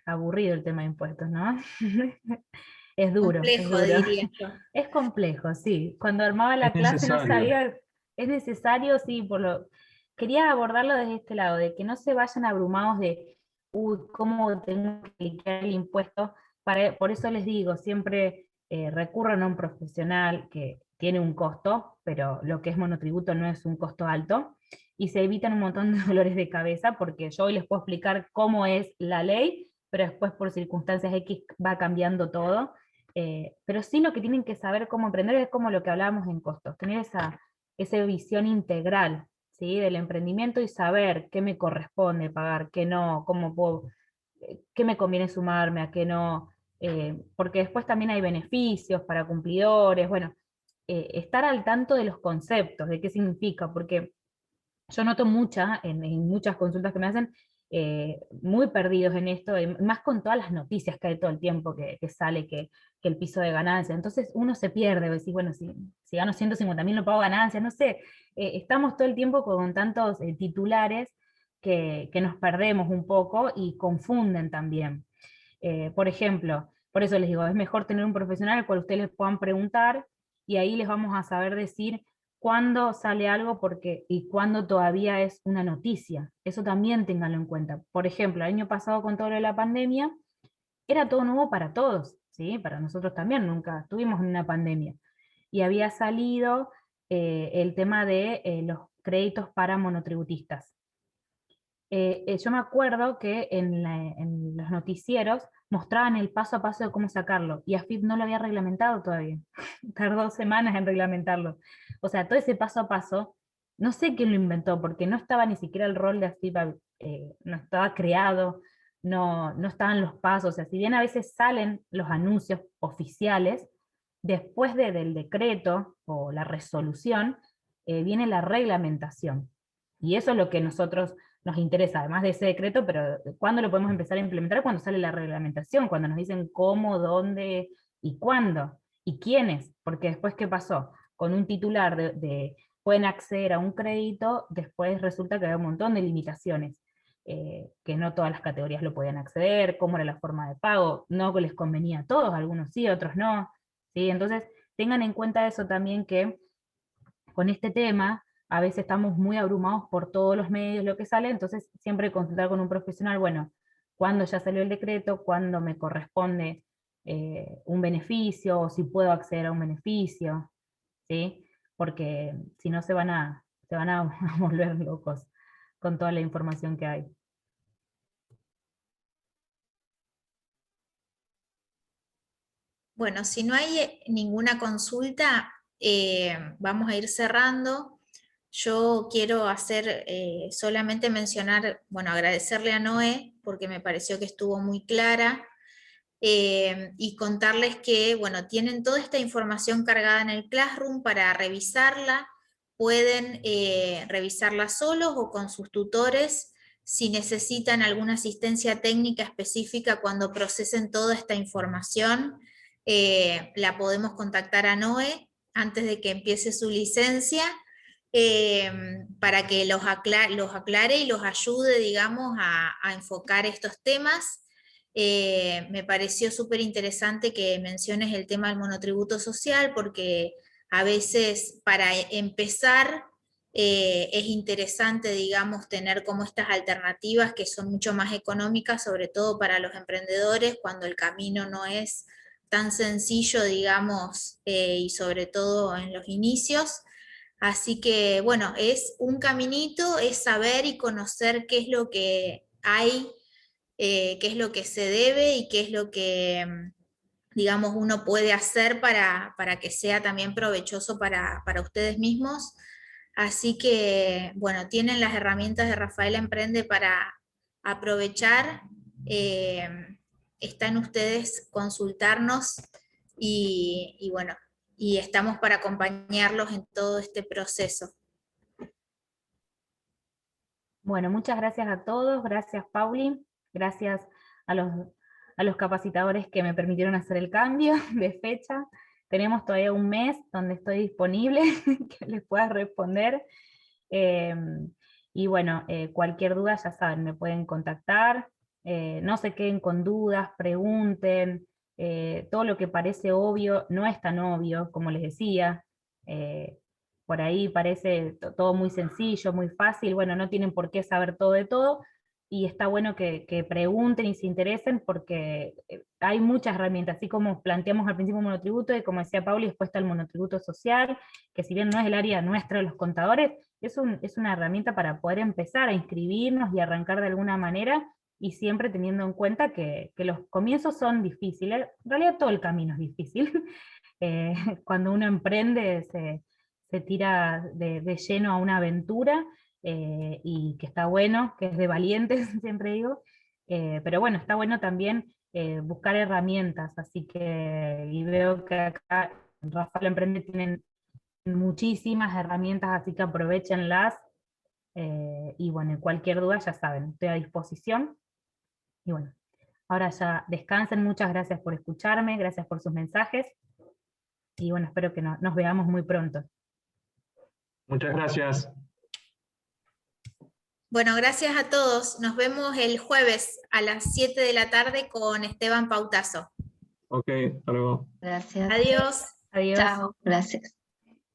Aburrido el tema de impuestos, ¿no? Es duro. Complejo, es duro. diría yo. Es complejo, sí. Cuando armaba la clase no sabía, es necesario, sí, quería abordarlo desde este lado, de que no se vayan abrumados de, cómo tengo que liquidar el impuesto. Por eso les digo, siempre recurran a un profesional que tiene un costo, pero lo que es monotributo no es un costo alto, y se evitan un montón de dolores de cabeza, porque yo hoy les puedo explicar cómo es la ley, pero después por circunstancias X va cambiando todo. Pero sí lo que tienen que saber cómo emprender es como lo que hablábamos en costos, tener esa visión integral, ¿sí? Del emprendimiento y saber qué me corresponde pagar, qué no, cómo puedo, qué me conviene sumarme, a qué no, porque después también hay beneficios para cumplidores, bueno, estar al tanto de los conceptos, de qué significa, porque yo noto en muchas consultas que me hacen, muy perdidos en esto, más con todas las noticias que hay todo el tiempo que sale que el piso de ganancia. Entonces uno se pierde, decís, bueno, si gano 150.000 no pago ganancias, no sé, estamos todo el tiempo con tantos titulares que nos perdemos un poco y confunden también. Por ejemplo, por eso les digo, es mejor tener un profesional al cual ustedes les puedan preguntar, y ahí les vamos a saber decir cuándo sale algo y cuándo todavía es una noticia. Eso también ténganlo en cuenta. Por ejemplo, el año pasado con todo lo de la pandemia, era todo nuevo para todos, ¿sí? Para nosotros también, nunca estuvimos en una pandemia. Y había salido el tema de los créditos para monotributistas. Yo me acuerdo que en los noticieros mostraban el paso a paso de cómo sacarlo, y AFIP no lo había reglamentado todavía. Tardó semanas en reglamentarlo. O sea, todo ese paso a paso, no sé quién lo inventó, porque no estaba ni siquiera el rol de AFIP, no estaba creado, no estaban los pasos. O sea, si bien a veces salen los anuncios oficiales, después del decreto o la resolución, viene la reglamentación. Y eso es lo que nosotros nos interesa, además de ese decreto, pero ¿cuándo lo podemos empezar a implementar? Cuando sale la reglamentación, cuando nos dicen cómo, dónde y cuándo, y quiénes, porque después, ¿qué pasó? Con un titular pueden acceder a un crédito, después resulta que hay un montón de limitaciones, que no todas las categorías lo podían acceder, cómo era la forma de pago, no les convenía a todos, algunos sí, otros no, ¿sí? Entonces, tengan en cuenta eso también, que con este tema a veces estamos muy abrumados por todos los medios, lo que sale, entonces siempre consultar con un profesional, bueno, cuándo ya salió el decreto, cuándo me corresponde un beneficio, o si puedo acceder a un beneficio, ¿sí? Porque si no se van a volver locos con toda la información que hay. Bueno, si no hay ninguna consulta, vamos a ir cerrando. Yo quiero solamente mencionar, bueno, agradecerle a Noé, porque me pareció que estuvo muy clara, y contarles que, bueno, tienen toda esta información cargada en el Classroom para revisarla. Pueden revisarla solos o con sus tutores. Si necesitan alguna asistencia técnica específica cuando procesen toda esta información, la podemos contactar a Noé antes de que empiece su licencia, para que los aclare y los ayude, digamos, a enfocar estos temas. Me pareció súper interesante que menciones el tema del monotributo social, porque a veces para empezar es interesante, digamos, tener como estas alternativas que son mucho más económicas, sobre todo para los emprendedores, cuando el camino no es tan sencillo, digamos, y sobre todo en los inicios. Así que, bueno, es un caminito, es saber y conocer qué es lo que hay, qué es lo que se debe y qué es lo que, digamos, uno puede hacer para que sea también provechoso para ustedes mismos. Así que, bueno, tienen las herramientas de Rafael Emprende para aprovechar. Está en ustedes consultarnos y bueno, y estamos para acompañarlos en todo este proceso. Bueno, muchas gracias a todos, gracias Pauli, gracias a los capacitadores que me permitieron hacer el cambio de fecha. Tenemos todavía un mes donde estoy disponible, que les pueda responder. Y bueno, cualquier duda ya saben, me pueden contactar, no se queden con dudas, pregunten, todo lo que parece obvio no es tan obvio, como les decía. Por ahí parece todo muy sencillo, muy fácil, bueno, no tienen por qué saber todo de todo, y está bueno que pregunten y se interesen porque hay muchas herramientas, así como planteamos al principio un monotributo, y como decía Pauli, después está el monotributo social, que si bien no es el área nuestra de los contadores, es una herramienta para poder empezar a inscribirnos y arrancar de alguna manera, y siempre teniendo en cuenta que los comienzos son difíciles, en realidad todo el camino es difícil. Cuando uno emprende se tira de lleno a una aventura, y que está bueno, que es de valientes, siempre digo, pero bueno, está bueno también buscar herramientas, así que, y veo que acá en Rafael Emprende tienen muchísimas herramientas, así que aprovechenlas, y bueno, cualquier duda ya saben, estoy a disposición, y bueno, ahora ya descansen, muchas gracias por escucharme, gracias por sus mensajes, y bueno, espero que nos veamos muy pronto. Muchas gracias. Bueno, gracias a todos. Nos vemos el jueves a las 7 de la tarde con Esteban Pautazo. Ok, hasta luego. Gracias. Adiós. Adiós. Chao, gracias.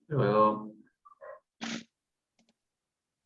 Luego.